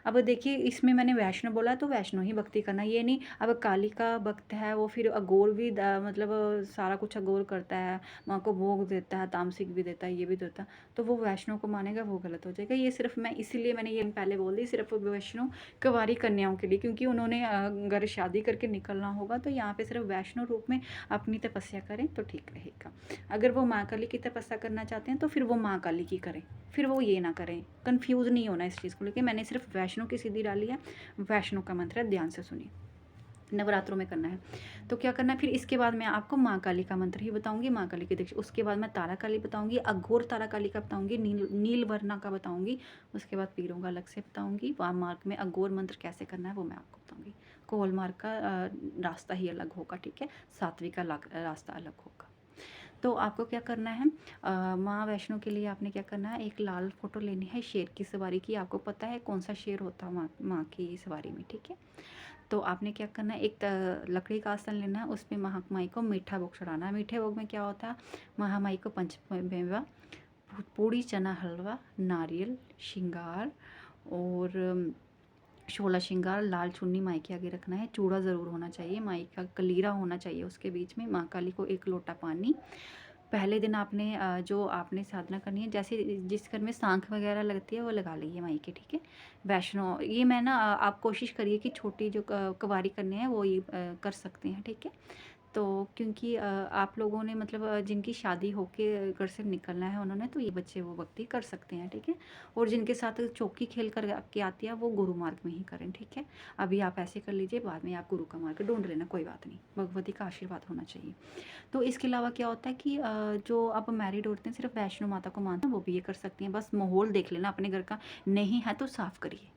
अब देखिए इसमें मैंने वैष्णो बोला तो वैष्णो ही भक्ति करना, ये नहीं अब काली का भक्त है वो फिर अघोर भी मतलब सारा कुछ अघोर करता है, माँ को भोग देता है, तामसिक भी देता है, ये भी देता है, तो वो वैष्णो को मानेगा वो गलत हो जाएगा। ये सिर्फ मैं इसीलिए मैंने ये पहले बोल दी, सिर्फ वैष्णो कुंवारी कन्याओं के लिए, क्योंकि उन्होंने अगर शादी करके निकलना होगा तो यहाँ पे सिर्फ वैष्णो रूप में अपनी तपस्या करें तो ठीक रहेगा। अगर वो माँ काली की तपस्या करना चाहते हैं तो फिर वो माँ काली की करें, फिर वो ये ना करें, कंफ्यूज नहीं होना इस चीज़ को लेकर। मैंने सिर्फ वैष्णो की सीधी डाली है, वैष्णो का मंत्र है, ध्यान से सुनिए, नवरात्रों में करना है। तो क्या करना है फिर इसके बाद मैं आपको माँ काली का मंत्र ही बताऊंगी, माँ काली की दीक्षा, उसके बाद मैं तारा काली बताऊंगी, अघोर तारा काली का बताऊंगी, नील वर्णा का बताऊंगी, उसके बाद पीरों का अलग से बताऊंगी, वाम मार्ग में अघोर मंत्र कैसे करना है वो मैं आपको बताऊंगी। कोल मार्ग का रास्ता ही अलग होगा, ठीक है, सात्विक का रास्ता अलग होगा। तो आपको क्या करना है, माँ वैष्णो के लिए आपने क्या करना है, एक लाल फोटो लेनी है शेर की सवारी की, आपको पता है कौन सा शेर होता है माँ की सवारी में, ठीक है। तो आपने क्या करना है, एक लकड़ी का आसन लेना है, उसमें महामाई को मीठा भोग चढ़ाना है। मीठे भोग में क्या होता है, महामाई को पंचमेवा, पूड़ी, चना, हलवा, नारियल, श्रृंगार और 16 श्रृंगार, लाल चुन्नी माई के आगे रखना है, चूड़ा ज़रूर होना चाहिए, माई का कलीरा होना चाहिए उसके बीच में, माँ काली को एक लोटा पानी। पहले दिन आपने जो आपने साधना करनी है, जैसे जिस घर में सांख वगैरह लगती है वो लगा लीजिए माई के, ठीक है। वैष्णो ये मैं ना आप कोशिश करिए कि छोटी जो कुंवारी करने हैं वो ये कर सकते हैं, ठीक है। तो क्योंकि आप लोगों ने मतलब जिनकी शादी होके घर से निकलना है उन्होंने, तो ये बच्चे वो भक्ति कर सकते हैं, ठीक है। और जिनके साथ चौकी खेल कर के आती है वो गुरु मार्ग में ही करें, ठीक है। अभी आप ऐसे कर लीजिए, बाद में आप गुरु का मार्ग ढूंढ लेना, कोई बात नहीं, भगवती का आशीर्वाद होना चाहिए। तो इसके अलावा क्या होता है कि जो अब मैरिड औरतें सिर्फ वैष्णो माता को मानते हैं वो भी ये कर सकती हैं, बस माहौल देख लेना अपने घर का, नहीं है तो साफ करिए,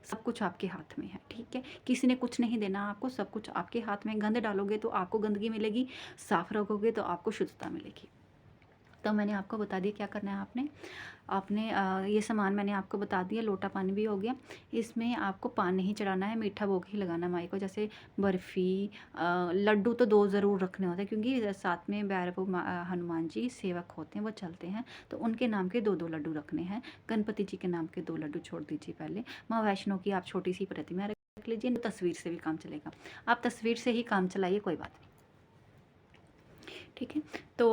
सब कुछ आपके हाथ में है, ठीक है। किसी ने कुछ नहीं देना आपको, सब कुछ आपके हाथ में। गंद डालोगे तो आपको गंदगी मिलेगी, साफ रखोगे तो आपको शुद्धता मिलेगी। तो मैंने आपको बता दिया क्या करना है आपने आपने ये सामान मैंने आपको बता दिया, लोटा पानी भी हो गया। इसमें आपको पान नहीं चढ़ाना है, मीठा भोग ही लगाना है माई को, जैसे बर्फ़ी, लड्डू तो 2 ज़रूर रखने होते हैं, क्योंकि साथ में भैरव हनुमान जी सेवक होते हैं, वो चलते हैं, तो उनके नाम के 2-2 लड्डू रखने हैं। गणपति जी के नाम के 2 लड्डू छोड़ दीजिए पहले। माँ वैष्णो की आप छोटी सी प्रतिमा रख लीजिए, तस्वीर से भी काम चलेगा, आप तस्वीर से ही काम चलाइए, कोई बात नहीं, ठीक है। तो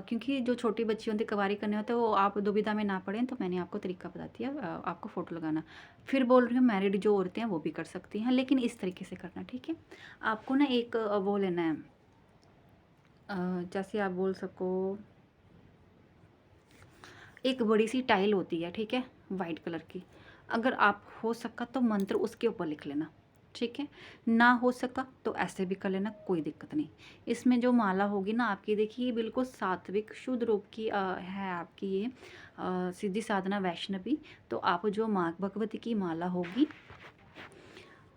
क्योंकि जो छोटी बच्ची होती कवारी करने होते हैं वो आप दुविधा में ना पड़ें, तो मैंने आपको तरीका बता दिया, आपको फ़ोटो लगाना। फिर बोल रही हूँ मैरिड जो औरतें हैं वो भी कर सकती हैं, लेकिन इस तरीके से करना, ठीक है। आपको ना एक वो लेना है, जैसे आप बोल सको एक बड़ी सी टाइल होती है, ठीक है, वाइट कलर की। अगर आप हो सका तो मंत्र उसके ऊपर लिख लेना, ठीक है। ना हो सका तो ऐसे भी कर लेना, कोई दिक्कत नहीं। इसमें जो माला होगी ना आपकी, देखिए बिल्कुल सात्विक शुद्ध रूप की है आपकी ये सिद्धि साधना वैष्णवी। तो आप जो माँ भगवती की माला होगी,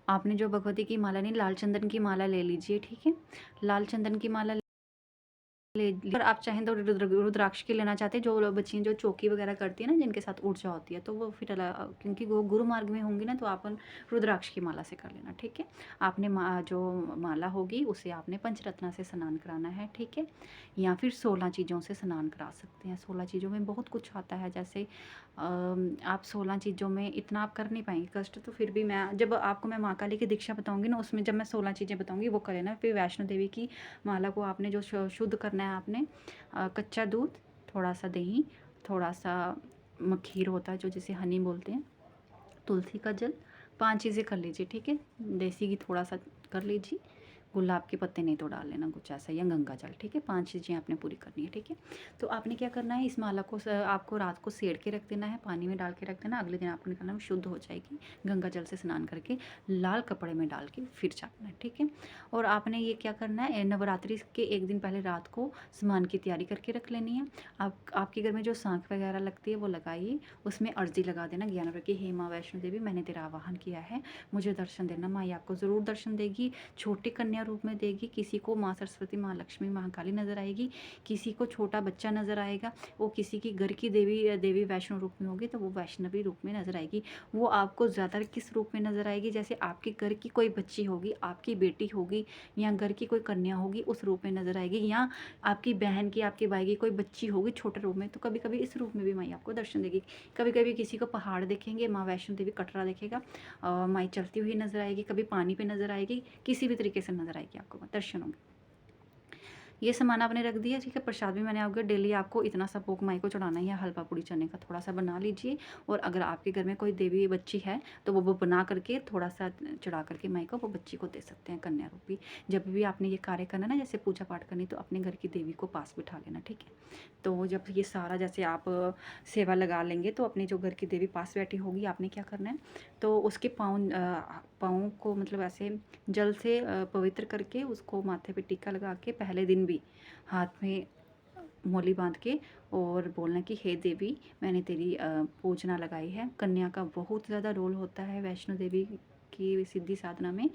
आपने जो भगवती की माला नहीं, लाल चंदन की माला ले लीजिए, ठीक है। लाल चंदन की माला पर आप चाहें तो रुद्राक्ष की लेना चाहते हैं, जो बच्चियाँ जो चौकी वगैरह करती है ना, जिनके साथ ऊर्जा होती है, तो वो फिर क्योंकि वो गुरु मार्ग में होंगी ना, तो आप रुद्राक्ष की माला से कर लेना, ठीक है। आपने जो माला होगी उसे आपने पंचरत्ना से स्नान कराना है, ठीक है, या फिर 16 चीज़ों से स्नान करा सकते हैं। 16 चीज़ों में बहुत कुछ आता है, जैसे आप 16 चीज़ों में इतना आप कर नहीं पाएंगे कष्ट, तो फिर भी मैं जब आपको मैं माँ काली की दीक्षा बताऊंगी ना, उसमें जब मैं 16 चीज़ें बताऊंगी वो करे ना। फिर वैष्णो देवी की माला को आपने जो शुद्ध करना है, आपने कच्चा दूध, थोड़ा सा दही, थोड़ा सा मखीर होता है जो जिसे हनी बोलते हैं, तुलसी का जल, 5 चीज़ें कर लीजिए, ठीक है। देसी घी थोड़ा सा कर लीजिए, गुलाब के पत्ते नहीं तो डाल लेना कुछ ऐसा, या गंगा जल, ठीक है। 5 चीज़ें आपने पूरी करनी है, ठीक है। तो आपने क्या करना है, इस माला को आपको रात को सेड़ के रख देना है, पानी में डाल के रख देना, अगले दिन आपको निकालना, शुद्ध हो जाएगी, गंगा जल से स्नान करके लाल कपड़े में डाल के फिर चाटना है, ठीक है। और आपने ये क्या करना है, नवरात्रि के एक दिन पहले रात को सामान की तैयारी करके रख लेनी है। आपके घर में जो सांख वगैरह लगती है वो लगाइए, उसमें अर्जी लगा देना ज्ञान की, हे माँ वैष्णो देवी, मैंने तेरा आवाहन किया है, मुझे दर्शन देना। माँ आपको ज़रूर दर्शन देगी। छोटी कन्या कन्या रूप में देगी, किसी को माँ सरस्वती, माँ लक्ष्मी, माँ काली नज़र आएगी, किसी को छोटा बच्चा नज़र आएगा, वो किसी की घर की देवी वैष्णो रूप में होगी तो वो वैष्णवी रूप में नज़र आएगी। वो आपको ज़्यादातर किस रूप में नज़र आएगी, जैसे आपके घर की कोई बच्ची होगी, आपकी बेटी होगी या घर की कोई कन्या होगी उस रूप में नज़र आएगी, या आपकी बहन की, आपके भाई की कोई बच्ची होगी छोटे रूप में, तो कभी कभी इस रूप में भी माई आपको दर्शन देगी। कभी कभी किसी को पहाड़ देखेंगे, माँ वैष्णो देवी कटरा देखेगा, माई चलती हुई नज़र आएगी, कभी पानी पे नज़र आएगी, किसी भी तरीके से नज़र आएगी, आपको दर्शन होंगे। ये सामान आपने रख दिया, ठीक है। प्रसाद भी मैंने आपको डेली आपको इतना सा भोग माई को चढ़ाना है, या हलवा पूड़ी चने का थोड़ा सा बना लीजिए। और अगर आपके घर में कोई देवी बच्ची है तो वो बना करके थोड़ा सा चढ़ा करके माई को वो बच्ची को दे सकते हैं, कन्या रूपी। जब भी आपने ये कार्य करना ना, जैसे पूजा पाठ करनी, तो अपने घर की देवी को पास बिठा लेना, ठीक है। तो जब ये सारा जैसे आप सेवा लगा लेंगे तो अपनी जो घर की देवी पास बैठी होगी, आपने क्या करना है, तो उसके पाँव को मतलब ऐसे जल से पवित्र करके उसको माथे पे टीका लगा के पहले दिन भी हाथ में मोली बांध के और बोलना कि हे देवी, मैंने तेरी पूजना लगाई है। कन्या का बहुत ज़्यादा रोल होता है वैष्णो देवी की सिद्धि साधना में।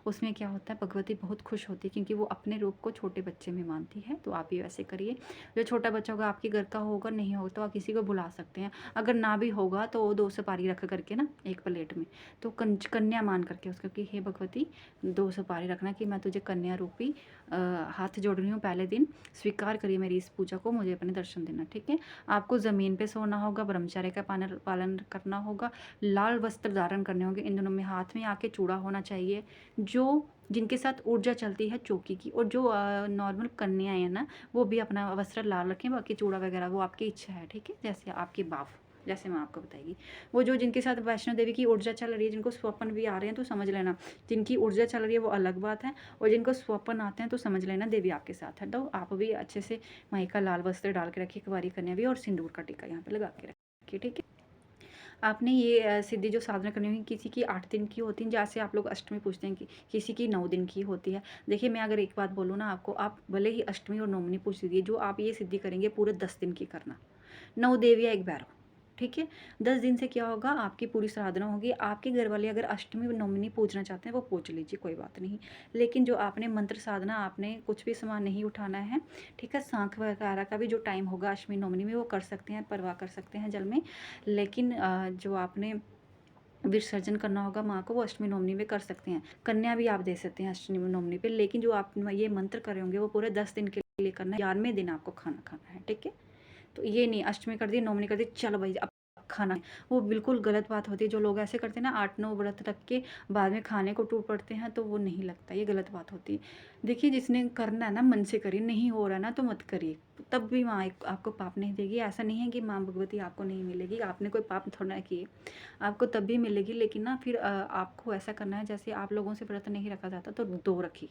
उसमें क्या होता है, भगवती बहुत खुश होती है क्योंकि वो अपने रूप को छोटे बच्चे में मानती है। तो आप भी वैसे करिए। जो छोटा बच्चा होगा आपके घर का होगा, नहीं होगा तो आप किसी को बुला सकते हैं। अगर ना भी होगा तो 2 सुपारी रख करके ना एक प्लेट में, तो कन्या मान करके उसको कि हे भगवती 2 सुपारी रखना कि मैं तुझे कन्या रूपी हाथ जोड़ रही हूँ पहले दिन, स्वीकार करिए मेरी इस पूजा को, मुझे अपने दर्शन देना, ठीक है। आपको ज़मीन पे सोना होगा, ब्रह्मचर्य का पालन करना होगा, लाल वस्त्र धारण करने होंगे, इन दोनों में हाथ में आके चूड़ा होना चाहिए। जो जिनके साथ ऊर्जा चलती है चौकी की, और जो नॉर्मल कन्याएं हैं ना, वो भी अपना वस्त्र लाल रखें, बाकी चूड़ा वगैरह वो आपकी इच्छा है, ठीक है। जैसे आपकी बाप, जैसे मैं आपको बताएगी। वो जो जिनके साथ वैष्णो देवी की ऊर्जा चल रही है, जिनको स्वप्न भी आ रहे हैं तो समझ लेना, जिनकी ऊर्जा चल रही है वो अलग बात है, और जिनको स्वप्न आते हैं तो समझ लेना देवी आपके साथ है। तो आप भी अच्छे से माई का लाल वस्त्र डाल के रखिए, कुंवारी कन्या भी, और सिंदूर का टीका यहाँ पे लगा के रखिए, ठीक है। आपने ये सिद्धि जो साधना करनी होगी, किसी की 8 दिन की होती है, जैसे आप लोग अष्टमी पूछते हैं कि किसी की 9 दिन की होती है। देखिए मैं अगर एक बात बोलूँ ना आपको, आप भले ही अष्टमी और नवमी पूछ लीजिए, जो आप ये सिद्धि करेंगे पूरे 10 दिन की करना, 9 देवियाँ 1 भैरव, ठीक है। 10 दिन से क्या होगा, आपकी पूरी साधना होगी। आपके घर वाले अगर अष्टमी नवमी पूजना चाहते हैं वो पूछ लीजिए, कोई बात नहीं। लेकिन जो आपने मंत्र साधना, आपने कुछ भी सामान नहीं उठाना है, ठीक है। सांख वगैरह का भी जो टाइम होगा अष्टमी नवमी में वो कर सकते हैं, परवाह कर सकते हैं जल में। लेकिन जो आपने विसर्जन करना होगा माँ को, वो अष्टमी नवमी में कर सकते हैं। कन्या भी आप दे सकते हैं अष्टमी नवमी पे, लेकिन जो आप ये मंत्र कर रहे होंगे वो पूरे 10 दिन के लिए करना है। 11वें दिन आपको खाना खाना है, ठीक है। तो ये नहीं अष्टमी कर दी, नवमी कर दी, चलो भाई अब खाना है, वो बिल्कुल गलत बात होती है। जो लोग ऐसे करते हैं ना 8-9 व्रत रख के बाद में खाने को टूट पड़ते हैं, तो वो नहीं लगता, ये गलत बात होती है। देखिए जिसने करना है ना मन से करिए, नहीं हो रहा ना तो मत करिए, तब भी माँ आपको पाप नहीं देगी। ऐसा नहीं है कि माँ भगवती आपको नहीं मिलेगी, आपने कोई पाप थोड़ा किए, आपको तब भी मिलेगी। लेकिन ना फिर आपको ऐसा करना है, जैसे आप लोगों से व्रत नहीं रखा जाता तो 2 रखिए,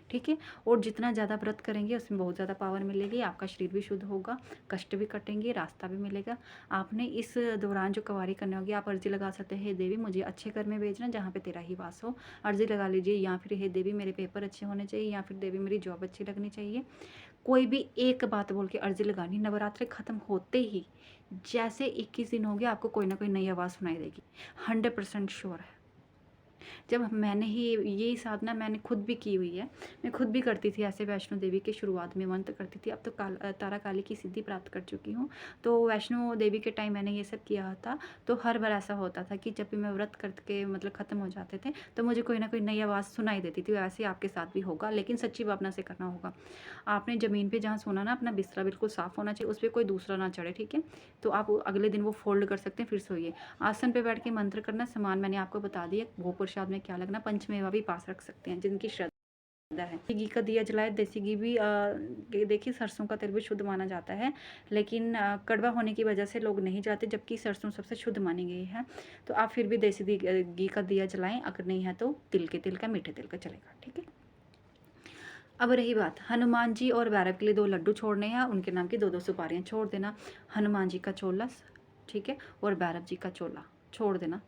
ठीक है। और जितना ज़्यादा व्रत करेंगे उसमें बहुत ज़्यादा पावर मिलेगी, आपका शरीर भी शुद्ध होगा, कष्ट भी कटेंगे, रास्ता भी मिलेगा। आपने इस दौरान जो कुंवारी करनी होगी, आप अर्जी लगा सकते हैं, हे देवी मुझे अच्छे घर में भेजना जहाँ पे तेरा ही वास हो, अर्जी लगा लीजिए। या फिर हे देवी मेरे पेपर अच्छे होने चाहिए, या फिर देवी मेरी जॉब अच्छी लगनी चाहिए। कोई भी एक बात बोल के अर्जी लगानी। नवरात्रि खत्म होते ही जैसे 21 दिन हो गए, आपको कोई ना कोई नई आवाज़ सुनाई देगी, 100% श्योर है। जब मैंने ही ये साधना मैंने खुद भी की हुई है, मैं खुद भी करती थी ऐसे वैष्णो देवी के शुरुआत में मंत्र करती थी। अब तो तारा काली की सिद्धि प्राप्त कर चुकी हूँ। तो वैष्णो देवी के टाइम मैंने ये सब किया था। तो हर बार ऐसा होता था कि जब भी मैं व्रत करके मतलब ख़त्म हो जाते थे तो मुझे कोई ना कोई नई आवाज़ सुनाई देती थी। वैसे आपके साथ भी होगा, लेकिन सच्ची भावना से करना होगा। आपने ज़मीन पे जहाँ सोना ना, अपना बिस्तरा बिल्कुल साफ़ होना चाहिए, उस पर कोई दूसरा ना चढ़े, ठीक है। तो आप अगले दिन वो फोल्ड कर सकते हैं, फिर सोइए। आसन पे बैठ के मंत्र करना। सामान मैंने आपको बता दिया, भोग प्रसाद में क्या लगना, पंचमेवा भी पास रख सकते हैं जिनकी श्रद्धा है। घी का दिया जलाए, देसी घी भी देखिए सरसों का तेल भी शुद्ध माना जाता है, लेकिन कड़वा होने की वजह से लोग नहीं जाते, जबकि सरसों सबसे शुद्ध मानी गई है। तो आप फिर भी देसी घी का दिया जलाएं, अगर नहीं है तो तिल का मीठे तिल का चलेगा, ठीक है। अब रही बात हनुमान जी और भैरव के लिए 2 लड्डू छोड़ने हैं, उनके नाम की 2-2 सुपारियाँ छोड़ देना। हनुमान जी का चोला, ठीक है, और भैरव जी का चोला छोड़ देना।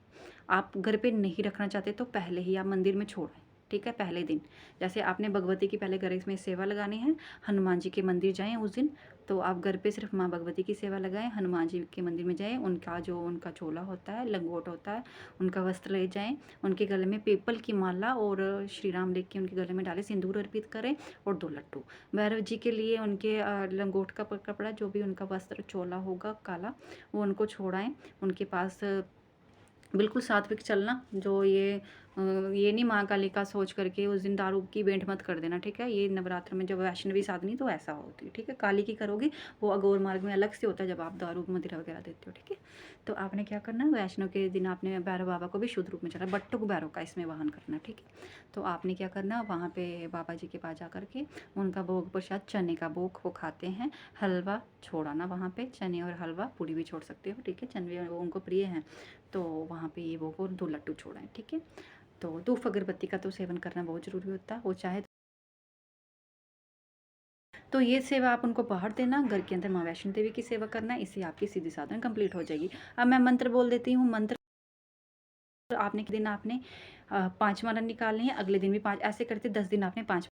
आप घर पे नहीं रखना चाहते तो पहले ही आप मंदिर में छोड़ दें, ठीक है, पहले दिन। जैसे आपने भगवती की पहले घर में सेवा लगानी है, हनुमान जी के मंदिर जाएँ उस दिन, तो आप घर पे सिर्फ माँ भगवती की सेवा लगाएँ, हनुमान जी के मंदिर में जाएँ, उनका चोला होता है, लंगोट होता है, उनका वस्त्र ले जाएँ, उनके गले में पीपल की माला और श्री राम लिख के उनके गले में डालें, सिंदूर अर्पित करें और 2 लड्डू। भैरव जी के लिए उनके लंगोट का कपड़ा, जो भी उनका वस्त्र चोला होगा काला, वो उनको छोड़ाएँ। उनके पास बिल्कुल सात्विक चलना, जो ये नहीं माँ काली का सोच करके उस दिन दारू की भेंट मत कर देना, ठीक है। ये नवरात्र में जब वैष्णवी साधनी तो ऐसा होती है, ठीक है। काली की करोगी, वो अघोर मार्ग में अलग से होता है जब आप दारू मदिरा वगैरह देते हो, ठीक है। तो आपने क्या करना है, वैष्णव के दिन आपने भैरव बाबा को भी शुद्ध रूप में चढ़ा, बट्टुक भैरव का इसमें वाहन करना, ठीक है। तो आपने क्या करना, वहाँ पे बाबा जी के पास जा करके उनका भोग प्रसाद चने का भोग वो खाते हैं, हलवा छोड़ाना वहाँ पे, चने और हलवा, पूड़ी भी छोड़ सकते हो, ठीक है। चने वो उनको प्रिय हैं, तो वहाँ पे ये वो और 2 लड्डू छोड़ाएँ, ठीक है। तो धूप अगरबत्ती का तो सेवन करना बहुत ज़रूरी होता है, वो चाहे तो ये सेवा आप उनको बाहर देना, घर के अंदर माँ वैष्णो देवी की सेवा करना, इससे आपकी सीधी साधना कंप्लीट हो जाएगी। अब मैं मंत्र बोल देती हूँ, मंत्र आपने के दिन आपने 5 माला निकालनी है, अगले दिन भी 5, ऐसे करते 10 दिन आपने 5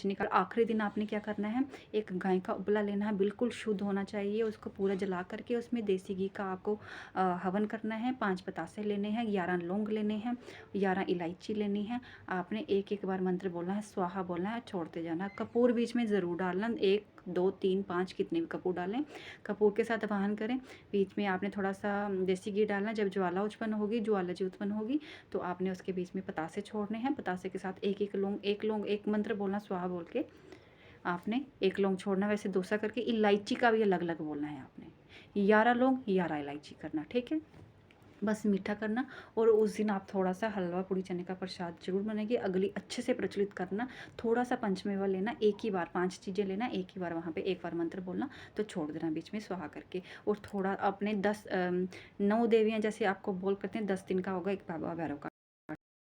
निकाल। आखिरी दिन आपने क्या करना है, एक गाय का उपला लेना है, बिल्कुल शुद्ध होना चाहिए, उसको पूरा जला करके उसमें देसी घी का आपको हवन करना है। 5 बतासे लेने हैं, 11 लौंग लेने हैं, 11 इलायची लेनी है। आपने एक एक बार मंत्र बोलना है, स्वाहा बोलना है, छोड़ते जाना। कपूर बीच में ज़रूर डालना, 1 2 3 5 कितने भी कपूर डालें, कपूर के साथ वाहन करें। बीच में आपने थोड़ा सा देसी घी डालना, जब ज्वाला उत्पन्न होगी, ज्वाला जी उत्पन्न होगी, तो आपने उसके बीच में पतासे छोड़ने हैं। पतासे के साथ एक लौंग, एक मंत्र बोलना स्वाहा बोल के, आपने एक लौंग छोड़ना। वैसे डोसा करके इलायची का भी अलग अलग बोलना है आपने, 11 लौंग 11 इलायची करना, ठीक है। बस मीठा करना, और उस दिन आप थोड़ा सा हलवा पूड़ी चने का प्रसाद जरूर बनेगी। अगली अच्छे से प्रचलित करना, थोड़ा सा पंचमेवा लेना, एक ही बार 5 चीज़ें लेना, एक ही बार वहाँ पे एक बार मंत्र बोलना, तो छोड़ देना बीच में स्वाहा करके। और थोड़ा अपने 9 देवियाँ जैसे आपको बोल करते हैं, 10 दिन का होगा एक बाबा भैरव का,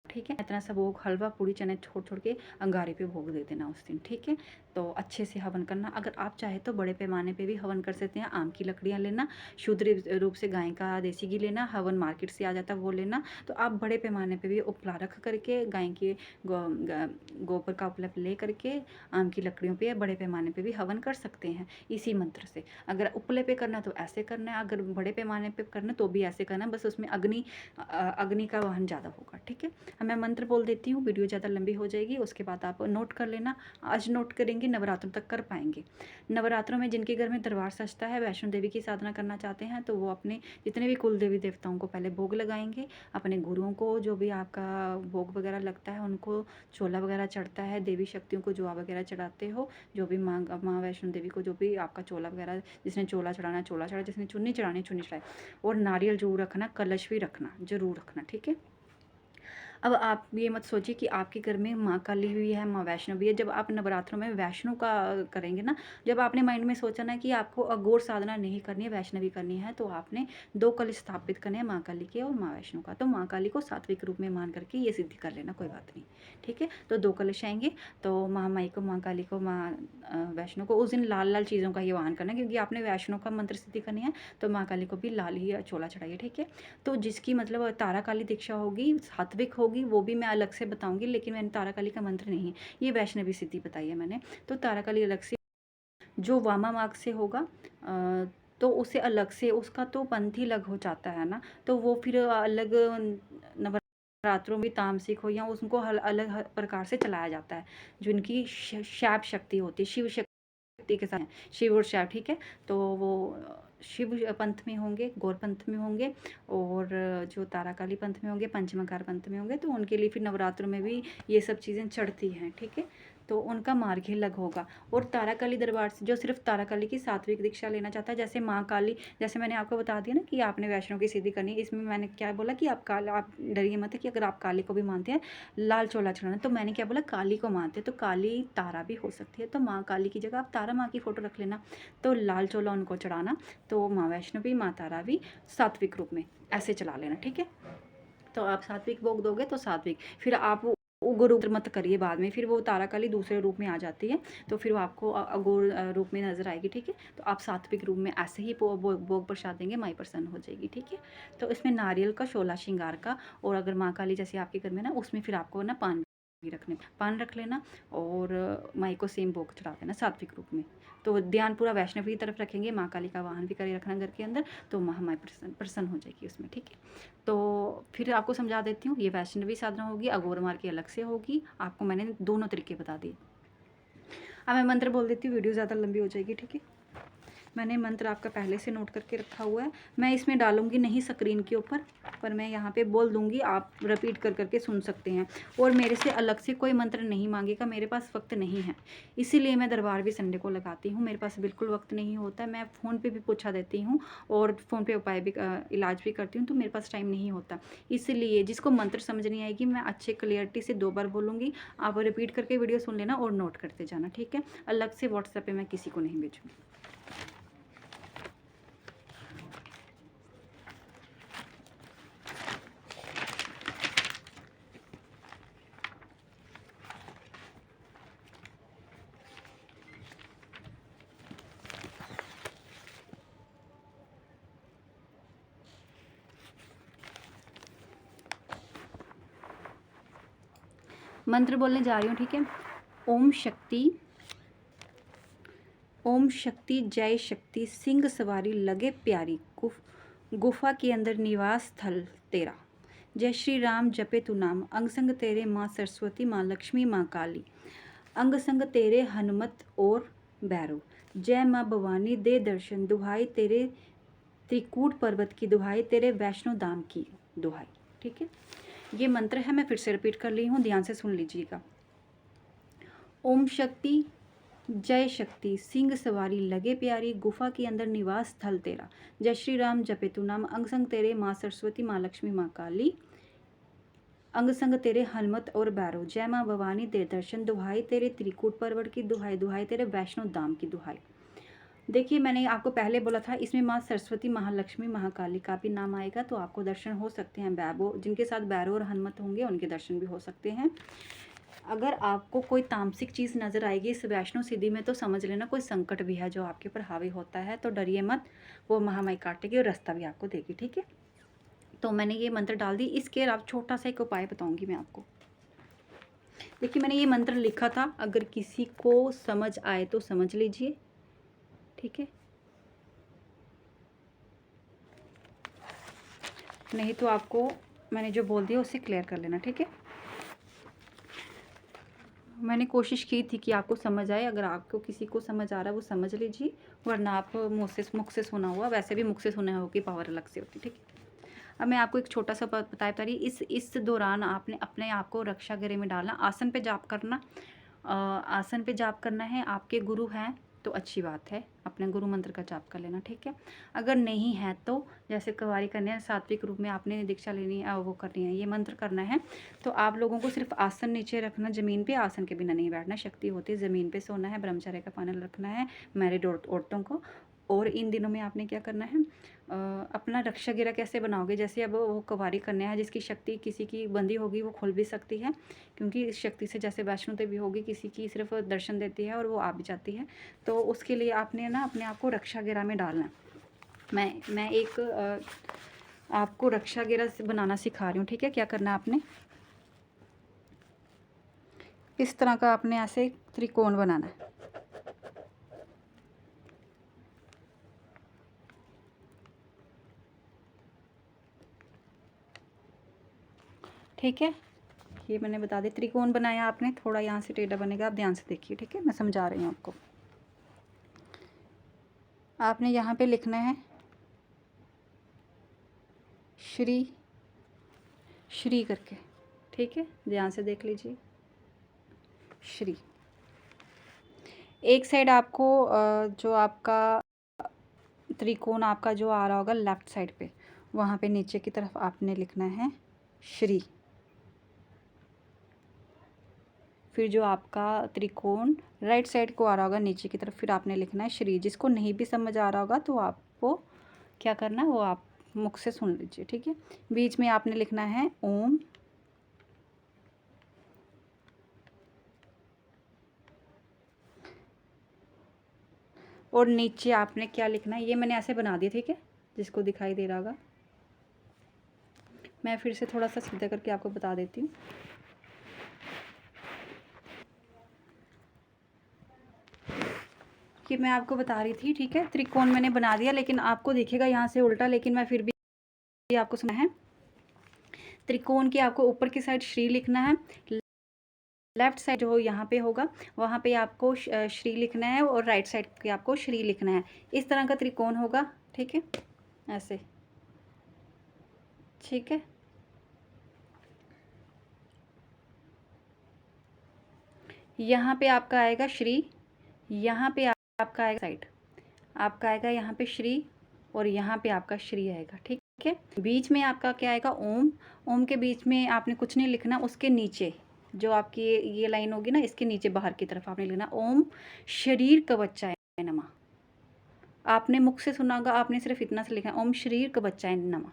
ठीक है। इतना सा भोग हलवा पूड़ी चने छोड़ छोड़ के अंगारे पे भोग दे देना उस दिन, ठीक है। तो अच्छे से हवन करना। अगर आप चाहे तो बड़े पैमाने पे भी हवन कर सकते हैं। आम की लकड़ियाँ लेना, शुद्ध रूप से गाय का देसी घी लेना, हवन मार्केट से आ जाता है वो लेना। तो आप बड़े पैमाने पे भी उपला रख करके गाय के गोबर का उपला ले करके आम की लकड़ियों पे बड़े पैमाने पे भी हवन कर सकते हैं इसी मंत्र से। अगर उपले पे करना तो ऐसे करना है, अगर बड़े पैमाने पे करना तो भी ऐसे करना है, बस उसमें अग्नि का वाहन ज़्यादा होगा, ठीक है। मैं मंत्र बोल देती हूँ, वीडियो ज़्यादा लंबी हो जाएगी, उसके बाद आप नोट कर लेना। आज नोट करेंगे, नवरात्रों तक कर पाएंगे। नवरात्रों में जिनके घर में दरबार सजता है, वैष्णो देवी की साधना करना चाहते हैं, तो वो अपने जितने भी कुल देवी देवताओं को पहले भोग लगाएंगे। अपने गुरुओं को जो भी आपका भोग वगैरह लगता है उनको चोला वगैरह चढ़ता है, देवी शक्तियों को जुआ वगैरह चढ़ाते हो, जो भी माँ वैष्णो देवी को जो भी आपका चोला वगैरह, जिसने चोला चढ़ाना चोला चढ़ा, जिसने चुन्नी चढ़ानी चुन्नी चढ़ाए। और नारियल जरूर रखना, कलश भी रखना, जरूर रखना, ठीक है। अब आप ये मत सोचिए कि आपके घर में माँ काली हुई है, माँ वैष्णो भी है। जब आप नवरात्रों में वैष्णो का करेंगे ना, जब आपने माइंड में सोचा ना कि आपको अघोर साधना नहीं करनी है, वैष्णवी करनी है, तो आपने 2 कलश स्थापित करने हैं, माँ काली के और माँ वैष्णो का। तो माँ काली को सात्विक रूप में मान करके ये सिद्धि कर लेना, कोई बात नहीं, ठीक है। तो 2 कलश आएंगे, तो महामाई को, माँ काली को, माँ वैष्णो को उस दिन लाल लाल चीज़ों का ही वाहन करना, क्योंकि आपने वैष्णो का मंत्र सिद्धि करनी है, तो माँ काली को भी लाल ही चोला चढ़ाइए, ठीक है। तो जिसकी मतलब तारा काली दीक्षा होगी, सात्विक होगी, वो भी मैं अलग से बताऊंगी, लेकिन मैंने तारा काली का मंत्र नहीं, ये वैष्णवी सिद्धि बताई है मैंने। तो तारा काली अलग से, जो वामा मार्ग से होगा तो उसे अलग से, उसका तो पंथ ही अलग हो जाता है ना, तो वो फिर अलग नवरात्रों में तामसिक हो या उनको अलग प्रकार से चलाया जाता है, जो इनकी शैव शक्ति होती है, शिव शक्ति के साथ शिव और शैव, ठीक है। तो वो शिव पंथ में होंगे, गौर पंथ में होंगे, और जो ताराकाली पंथ में होंगे, पंचमकार पंथ में होंगे, तो उनके लिए फिर नवरात्रों में भी ये सब चीज़ें चढ़ती हैं, ठीक है। तो उनका मार्ग ही अलग होगा। और ताराकाली दरबार से जो सिर्फ ताराकाली की सात्विक दीक्षा लेना चाहता है, जैसे माँ काली, जैसे मैंने आपको बता दिया ना कि आपने वैष्णो की सिद्धि करनी है, इसमें मैंने क्या बोला कि आप डरिए मत कि अगर आप काली को भी मानते हैं, लाल चोला चढ़ाना, तो मैंने क्या बोला, काली को मानते हैं तो काली तारा भी हो सकती है, तो माँ काली की जगह आप तारा माँ की फ़ोटो रख लेना, तो लाल चोला उनको चढ़ाना, तो माँ वैष्णो भी, माँ तारा भी सात्विक रूप में ऐसे चला लेना, ठीक है। तो आप सात्विक भोग दोगे तो सात्विक, फिर आप उग्र रूप मत करिए बाद में, फिर वो ताराकाली दूसरे रूप में आ जाती है, तो फिर वो आपको अघोर रूप में नजर आएगी, ठीक है। तो आप सात्विक रूप में ऐसे ही भोग प्रसाद देंगे, माई प्रसन्न हो जाएगी, ठीक है। तो इसमें नारियल का, शोला श्रृंगार का, और अगर माँ काली जैसे आपके घर में ना, उसमें फिर आपको ना पान रखने, पान रख लेना और माई को सेम भोग चढ़ा देना सात्विक रूप में। तो ध्यान पूरा वैष्णव की तरफ रखेंगे, माँ काली का वाहन भी करे रखना घर के अंदर, तो महामाई प्रसन्न हो जाएगी उसमें। ठीक है, तो फिर आपको समझा देती हूँ। ये वैष्णवी साधना होगी, अघोर मार की अलग से होगी। आपको मैंने दोनों तरीके बता दिए। अब मैं मंत्र बोल देती हूँ, वीडियो ज़्यादा लंबी हो जाएगी। ठीक है, मैंने मंत्र आपका पहले से नोट करके रखा हुआ है। मैं इसमें डालूंगी नहीं स्क्रीन के ऊपर, पर मैं यहाँ पे बोल दूंगी, आप रिपीट कर करके सुन सकते हैं। और मेरे से अलग से कोई मंत्र नहीं मांगेगा, मेरे पास वक्त नहीं है, इसीलिए मैं दरबार भी संडे को लगाती हूँ। मेरे पास बिल्कुल वक्त नहीं होता है, मैं फ़ोन पे भी पूछा देती हूँ और फ़ोन पे उपाय भी इलाज भी करती हूँ, तो मेरे पास टाइम नहीं होता। इसलिए जिसको मंत्र समझ नहीं आएगी, मैं अच्छे क्लियरिटी से 2 बार बोलूँगी, आप रिपीट करके वीडियो सुन लेना और नोट करते जाना। ठीक है, अलग से व्हाट्सएप पर मैं किसी को नहीं भेजूँगी। मंत्र बोलने जा रही हूँ। ठीक है, ओम शक्ति, ओम शक्ति, जय शक्ति, सिंह सवारी लगे प्यारी, गुफा के अंदर निवास स्थल तेरा, जय श्री राम जपे तू नाम, अंग संग तेरे माँ सरस्वती, माँ लक्ष्मी, माँ काली, अंग संग तेरे हनुमत और भैरव, जय माँ भवानी दे दर्शन, दुहाई तेरे त्रिकूट पर्वत की, दुहाई तेरे वैष्णो धाम की दुहाई। ठीक है, ये मंत्र है, मैं फिर से रिपीट कर ली हूँ, ध्यान से सुन लीजिएगा। ओम शक्ति, जय शक्ति, सिंह सवारी लगे प्यारी, गुफा के अंदर निवास स्थल तेरा, जय श्री राम जपे तू नाम, अंग संग तेरे माँ सरस्वती, माँ लक्ष्मी, माँ काली, अंग संग तेरे हनुमत और भैरव, जय माँ भवानी दे दर्शन, दुहाई तेरे त्रिकूट पर्वत की दुहाई, दुहाई तेरे वैष्णो धाम की दुहाई। देखिए, मैंने आपको पहले बोला था इसमें माँ सरस्वती, महालक्ष्मी, महाकाली का भी नाम आएगा, तो आपको दर्शन हो सकते हैं। बैबो जिनके साथ भैरव और हनुमत होंगे उनके दर्शन भी हो सकते हैं। अगर आपको कोई तामसिक चीज़ नज़र आएगी इस वैष्णो सिद्धि में, तो समझ लेना कोई संकट भी है जो आपके ऊपर हावी होता है, तो डरिए मत, वो महामाई काटेगी और रास्ता भी आपको देगी। ठीक है, तो मैंने ये मंत्र डाल दी। इसके आप छोटा सा एक उपाय बताऊंगी मैं आपको। देखिए, मैंने ये मंत्र लिखा था, अगर किसी को समझ आए तो समझ लीजिए। ठीक है, नहीं तो आपको मैंने जो बोल दिया उससे क्लियर कर लेना। ठीक है, मैंने कोशिश की थी कि आपको समझ आए। अगर आपको किसी को समझ आ रहा है वो समझ लीजिए, वरना आप मुख से सुना हुआ, वैसे भी मुख से सुना हुआ की पावर अलग से होती। ठीक है, अब मैं आपको एक छोटा सा बता रही, इस दौरान आपने अपने आप को रक्षा गृह में डालना, आसन पे जाप करना। आसन पे जाप करना है। आपके गुरु हैं तो अच्छी बात है, अपने गुरु मंत्र का जाप कर लेना। ठीक है, अगर नहीं है तो जैसे कुंवारी कन्या सात्विक रूप में आपने दीक्षा लेनी है, वो करनी है, ये मंत्र करना है, तो आप लोगों को सिर्फ आसन नीचे रखना, ज़मीन पे, आसन के बिना नहीं बैठना। शक्ति होती है ज़मीन पे सोना है, ब्रह्मचर्य का पालन रखना है मैरिड औरतों को। और इन दिनों में आपने क्या करना है, अपना रक्षा गिरा कैसे बनाओगे, जैसे अब वो कुंवारी कन्या है जिसकी शक्ति किसी की बंदी होगी वो खुल भी सकती है, क्योंकि इस शक्ति से जैसे वैष्णो देवी होगी, किसी की सिर्फ दर्शन देती है और वो आ भी जाती है, तो उसके लिए आपने ना अपने आप को रक्षा गिरा में डालना है। मैं एक आपको रक्षा गिरा बनाना सिखा रही हूँ। ठीक है, क्या करना है आपने, इस तरह का आपने ऐसे त्रिकोण बनाना है। ठीक है, ये मैंने बता दिया, त्रिकोण बनाया आपने, थोड़ा यहाँ से टेढ़ा बनेगा, आप ध्यान से देखिए। ठीक है, मैं समझा रही हूँ आपको। आपने यहाँ पे लिखना है श्री, श्री करके। ठीक है, ध्यान से देख लीजिए, श्री। एक साइड आपको जो आपका त्रिकोण आपका जो आ रहा होगा लेफ्ट साइड पे, वहाँ पे नीचे की तरफ आपने लिखना है श्री। फिर जो आपका त्रिकोण राइट साइड को आ रहा होगा नीचे की तरफ, फिर आपने लिखना है श्री। जिसको नहीं भी समझ आ रहा होगा तो आपको क्या करना है वो आप मुख से सुन लीजिए। ठीक है, बीच में आपने लिखना है ओम, और नीचे आपने क्या लिखना है, ये मैंने ऐसे बना दिया। ठीक है, जिसको दिखाई दे रहा होगा, मैं फिर से थोड़ा सा सीधा करके आपको बता देती हूँ। कि मैं आपको बता रही थी, ठीक है। त्रिकोण मैंने बना दिया, लेकिन आपको दिखेगा यहाँ से उल्टा, लेकिन मैं फिर भी आपको सुना है। त्रिकोण की आपको ऊपर की साइड श्री लिखना है, लेफ्ट साइड जो यहाँ पे होगा वहाँ पे आपको श्री लिखना है, और राइट साइड पे आपको श्री लिखना है। इस तरह का त्रिकोण होगा, ठीक है, ऐसे, ठीक है। यहाँ पे आपका आएगा श्री, यहाँ पे आपका आएगा साइड, आपका आएगा यहाँ पे श्री, और यहाँ पे आपका श्री आएगा, ठीक है। बीच में आपका क्या आएगा, ओम। ओम के बीच में आपने कुछ नहीं लिखना, उसके नीचे जो आपकी ये लाइन होगी ना, इसके नीचे बाहर की तरफ आपने लिखना ओम शरीर कवचाय नमः। आपने मुख से सुना होगा, आपने सिर्फ इतना से लिखा ओम शरीर कवचाय नमः।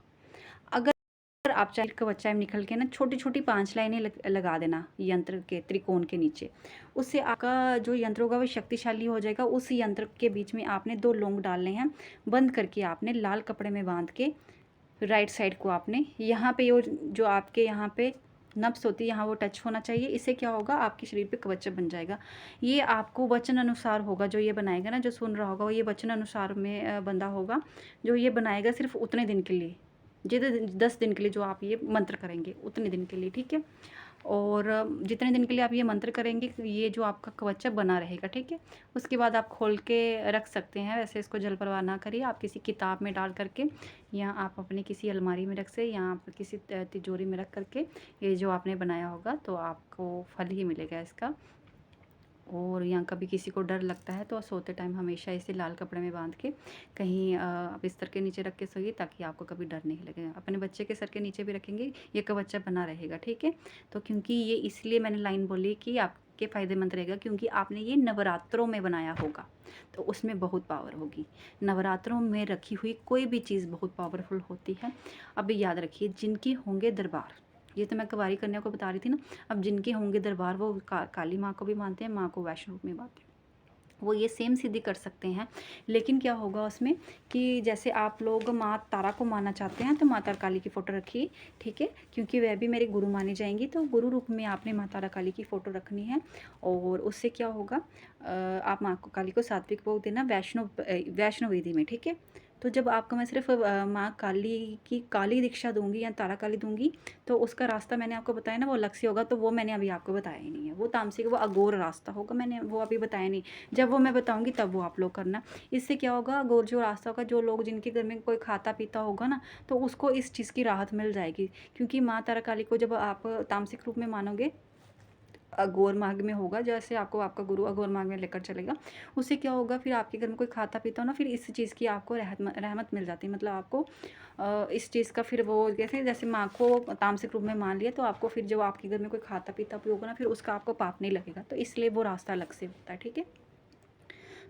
अगर आप चाहे कवचाय में निकल के ना छोटी छोटी 5 लाइनें लगा देना यंत्र के त्रिकोण के नीचे, उससे आपका जो यंत्र होगा वो शक्तिशाली हो जाएगा। उस यंत्र के बीच में आपने 2 लौंग डालने हैं, बंद करके आपने लाल कपड़े में बांध के राइट साइड को आपने यहाँ पे जो आपके यहाँ पे नब्स होती है यहाँ वो टच होना चाहिए। इससे क्या होगा, आपके शरीर पे कवच बन जाएगा। ये आपको वचन अनुसार होगा, जो ये बनाएगा ना, जो सुन रहा होगा वो ये वचन अनुसार में बंदा होगा। जो ये बनाएगा सिर्फ उतने दिन के लिए, जितने 10 दिन के लिए जो आप ये मंत्र करेंगे उतने दिन के लिए, ठीक है। और जितने दिन के लिए आप ये मंत्र करेंगे ये जो आपका कवच बना रहेगा, ठीक है। उसके बाद आप खोल के रख सकते हैं। वैसे इसको जल परवाह ना करिए, आप किसी किताब में डाल करके, या आप अपने किसी अलमारी में रख से, या आप किसी तिजोरी में रख करके ये जो आपने बनाया होगा तो आपको फल ही मिलेगा इसका। और यहाँ कभी किसी को डर लगता है तो सोते टाइम हमेशा इसे लाल कपड़े में बांध के कहीं बिस्तर के नीचे रख के सोइए, ताकि आपको कभी डर नहीं लगेगा। अपने बच्चे के सर के नीचे भी रखेंगे, ये कवच बना रहेगा, ठीक है। तो क्योंकि ये इसलिए मैंने लाइन बोली कि आपके फ़ायदेमंद रहेगा, क्योंकि आपने ये नवरात्रों में बनाया होगा तो उसमें बहुत पावर होगी। नवरात्रों में रखी हुई कोई भी चीज़ बहुत पावरफुल होती है। अब याद रखिए, जिनकी होंगे दरबार, ये तो मैं कुंवारी कन्या को बता रही थी ना, अब जिनके होंगे दरबार वो काली माँ को भी मानते हैं, माँ को वैष्णो रूप में मानते हैं, वो ये सेम सिद्धि कर सकते हैं। लेकिन क्या होगा उसमें कि जैसे आप लोग माँ तारा को मानना चाहते हैं तो माँ तारा काली की फ़ोटो रखिए, ठीक है, क्योंकि वह भी मेरे गुरु मानी जाएंगी। तो गुरु रूप में आपने माँ तारा काली की फ़ोटो रखनी है। और उससे क्या होगा, आप माँ को काली को सात्विक भोग देना वैष्णो विधि में, ठीक है। तो जब आपको मैं सिर्फ माँ काली की काली दीक्षा दूंगी या तारा काली दूंगी, तो उसका रास्ता मैंने आपको बताया ना वो अलग से होगा, तो वो मैंने अभी आपको बताया ही नहीं है। वो तामसिक, वो अघोर रास्ता होगा, मैंने वो अभी बताया नहीं। जब वो मैं बताऊंगी तब वो आप लोग करना। इससे क्या होगा, अघोर जो रास्ता होगा, जो लोग जिनके घर में कोई खाता पीता होगा ना, तो उसको इस चीज़ की राहत मिल जाएगी। क्योंकि माँ तारा काली को जब आप तामसिक रूप में मानोगे, अघोर मार्ग में होगा, जैसे आपको आपका गुरु अघोर मार्ग में लेकर चलेगा, उससे क्या होगा, फिर आपके घर में कोई खाता पीता हो ना, फिर इस चीज़ की आपको रहमत मिल जाती है। मतलब आपको इस चीज़ का फिर वो जैसे जैसे माँ को तामसिक रूप में मान लिया, तो आपको फिर जो आपके घर में कोई खाता पीता भी होगा ना, फिर उसका आपको पाप नहीं लगेगा। तो इसलिए वो रास्ता अलग से होता है, ठीक है।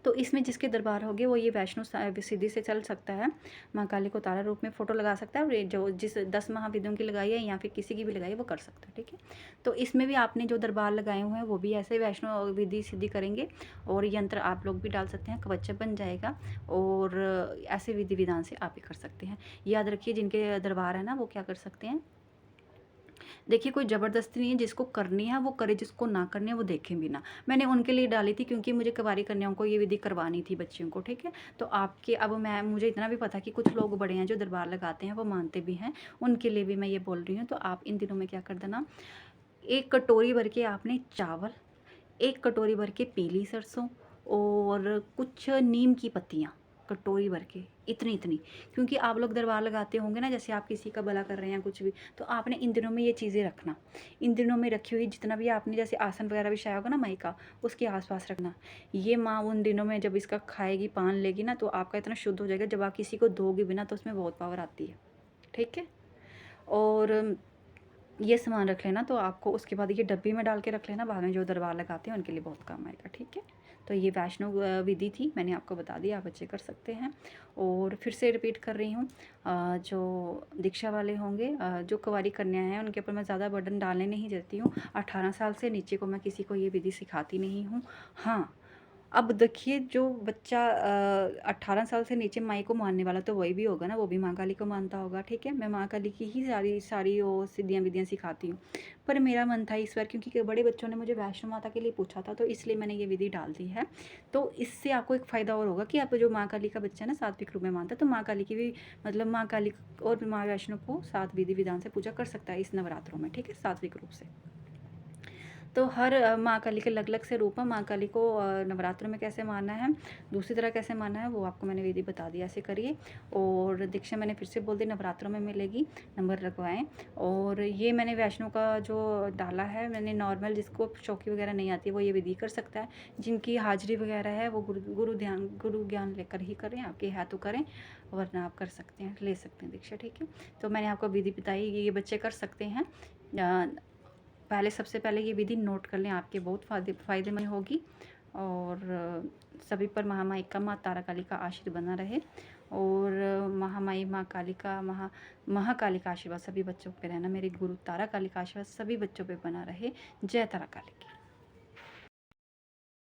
तो इसमें जिसके दरबार होंगे वो ये वैष्णो सिद्धि से चल सकता है, माँ काली को तारा रूप में फ़ोटो लगा सकता है, और जो जिस 10 महाविद्यों की लगाई है या फिर किसी की भी लगाई है वो कर सकता है, ठीक है। तो इसमें भी आपने जो दरबार लगाए हुए हैं वो भी ऐसे वैष्णो विधि सिद्धि करेंगे, और यंत्र आप लोग भी डाल सकते हैं, कवच बन जाएगा। और ऐसे विधि विधान से आप भी कर सकते हैं। याद रखिए, जिनके दरबार है ना वो क्या कर सकते हैं, देखिए कोई ज़बरदस्ती नहीं है, जिसको करनी है वो करे, जिसको ना करनी है वो देखें भी ना। मैंने उनके लिए डाली थी, क्योंकि मुझे कुंवारी कन्याओं को ये विधि करवानी थी बच्चियों को, ठीक है। तो आपके अब मैं मुझे इतना भी पता कि कुछ लोग बड़े हैं जो दरबार लगाते हैं, वो मानते भी हैं, उनके लिए भी मैं ये बोल रही हूँ। तो आप इन दिनों में क्या कर देना, 1 कटोरी भर के आपने चावल, 1 कटोरी भर के पीली सरसों, और कुछ नीम की पत्तियाँ, कटोरी भर के, इतनी इतनी। क्योंकि आप लोग दरबार लगाते होंगे ना, जैसे आप किसी का भला कर रहे हैं कुछ भी, तो आपने इन दिनों में ये चीज़ें रखना। इन दिनों में रखी हुई जितना भी आपने जैसे आसन वगैरह बिछाया होगा ना माई का, उसके आसपास रखना। ये माँ उन दिनों में जब इसका खाएगी, पान लेगी ना, तो आपका इतना शुद्ध हो जाएगा। जब आप किसी को दोगे भी ना, तो उसमें बहुत पावर आती है, ठीक है। और ये सामान रख लेना, तो आपको उसके बाद ये डब्बी में डाल के रख लेना, बाद में जो दरबार लगाते हैं उनके लिए बहुत काम आएगा, ठीक है। तो ये वैष्णो विधि थी, मैंने आपको बता दिया, आप बच्चे कर सकते हैं। और फिर से रिपीट कर रही हूँ, जो दीक्षा वाले होंगे, जो कुंवारी कन्या हैं, उनके ऊपर मैं ज़्यादा बर्डन डालने नहीं देती हूँ। 18 साल से नीचे को मैं किसी को ये विधि सिखाती नहीं हूँ। हाँ, अब देखिए जो बच्चा 18 साल से नीचे माई को मानने वाला तो वही भी होगा ना, वो भी माँ काली को मानता होगा, ठीक है? मैं माँ काली की ही सारी सारी वो सिद्धियाँ-विधियाँ सिखाती हूँ। पर मेरा मन था इस बार, क्योंकि बड़े बच्चों ने मुझे वैष्णो माता के लिए पूछा था, तो इसलिए मैंने ये विधि डाल दी है। तो इससे आपको एक फ़ायदा और होगा कि आप जो माँ काली का बच्चा है ना सात्विक रूप में मानता है, तो माँ काली की भी मतलब माँ काली और माँ वैष्णो को सात विधि-विधान से पूजा कर सकता है इस नवरात्रों में, ठीक है? सात्विक रूप से। तो हर माँ काली के अलग-अलग से रूप हैं। माँ काली को नवरात्र में कैसे मानना है, दूसरी तरह कैसे मानना है, वो आपको मैंने विधि बता दी, ऐसे करिए। और दीक्षा मैंने फिर से बोल दी, नवरात्रों में मिलेगी, नंबर लगवाएँ। और ये मैंने वैष्णो का जो डाला है, मैंने नॉर्मल जिसको चौकी वगैरह नहीं आती है, वो ये विधि कर सकता है। जिनकी हाज़िरी वगैरह है, वो गुरु ज्ञान लेकर ही करें, आपके है तो करें, वरना आप कर सकते हैं, ले सकते हैं दीक्षा, ठीक है? तो मैंने आपको विधि बताई, ये बच्चे कर सकते हैं। पहले सबसे पहले ये विधि नोट कर लें, आपके बहुत फ़ायदेमंद होगी। और सभी पर महामाई का, माँ तारा काली का आशीर्वाद बना रहे। और महामाई माँ काली का, महाकाली का आशीर्वाद सभी बच्चों पे रहना, मेरे गुरु तारा काली का आशीर्वाद सभी बच्चों पे बना रहे। जय तारा काली की।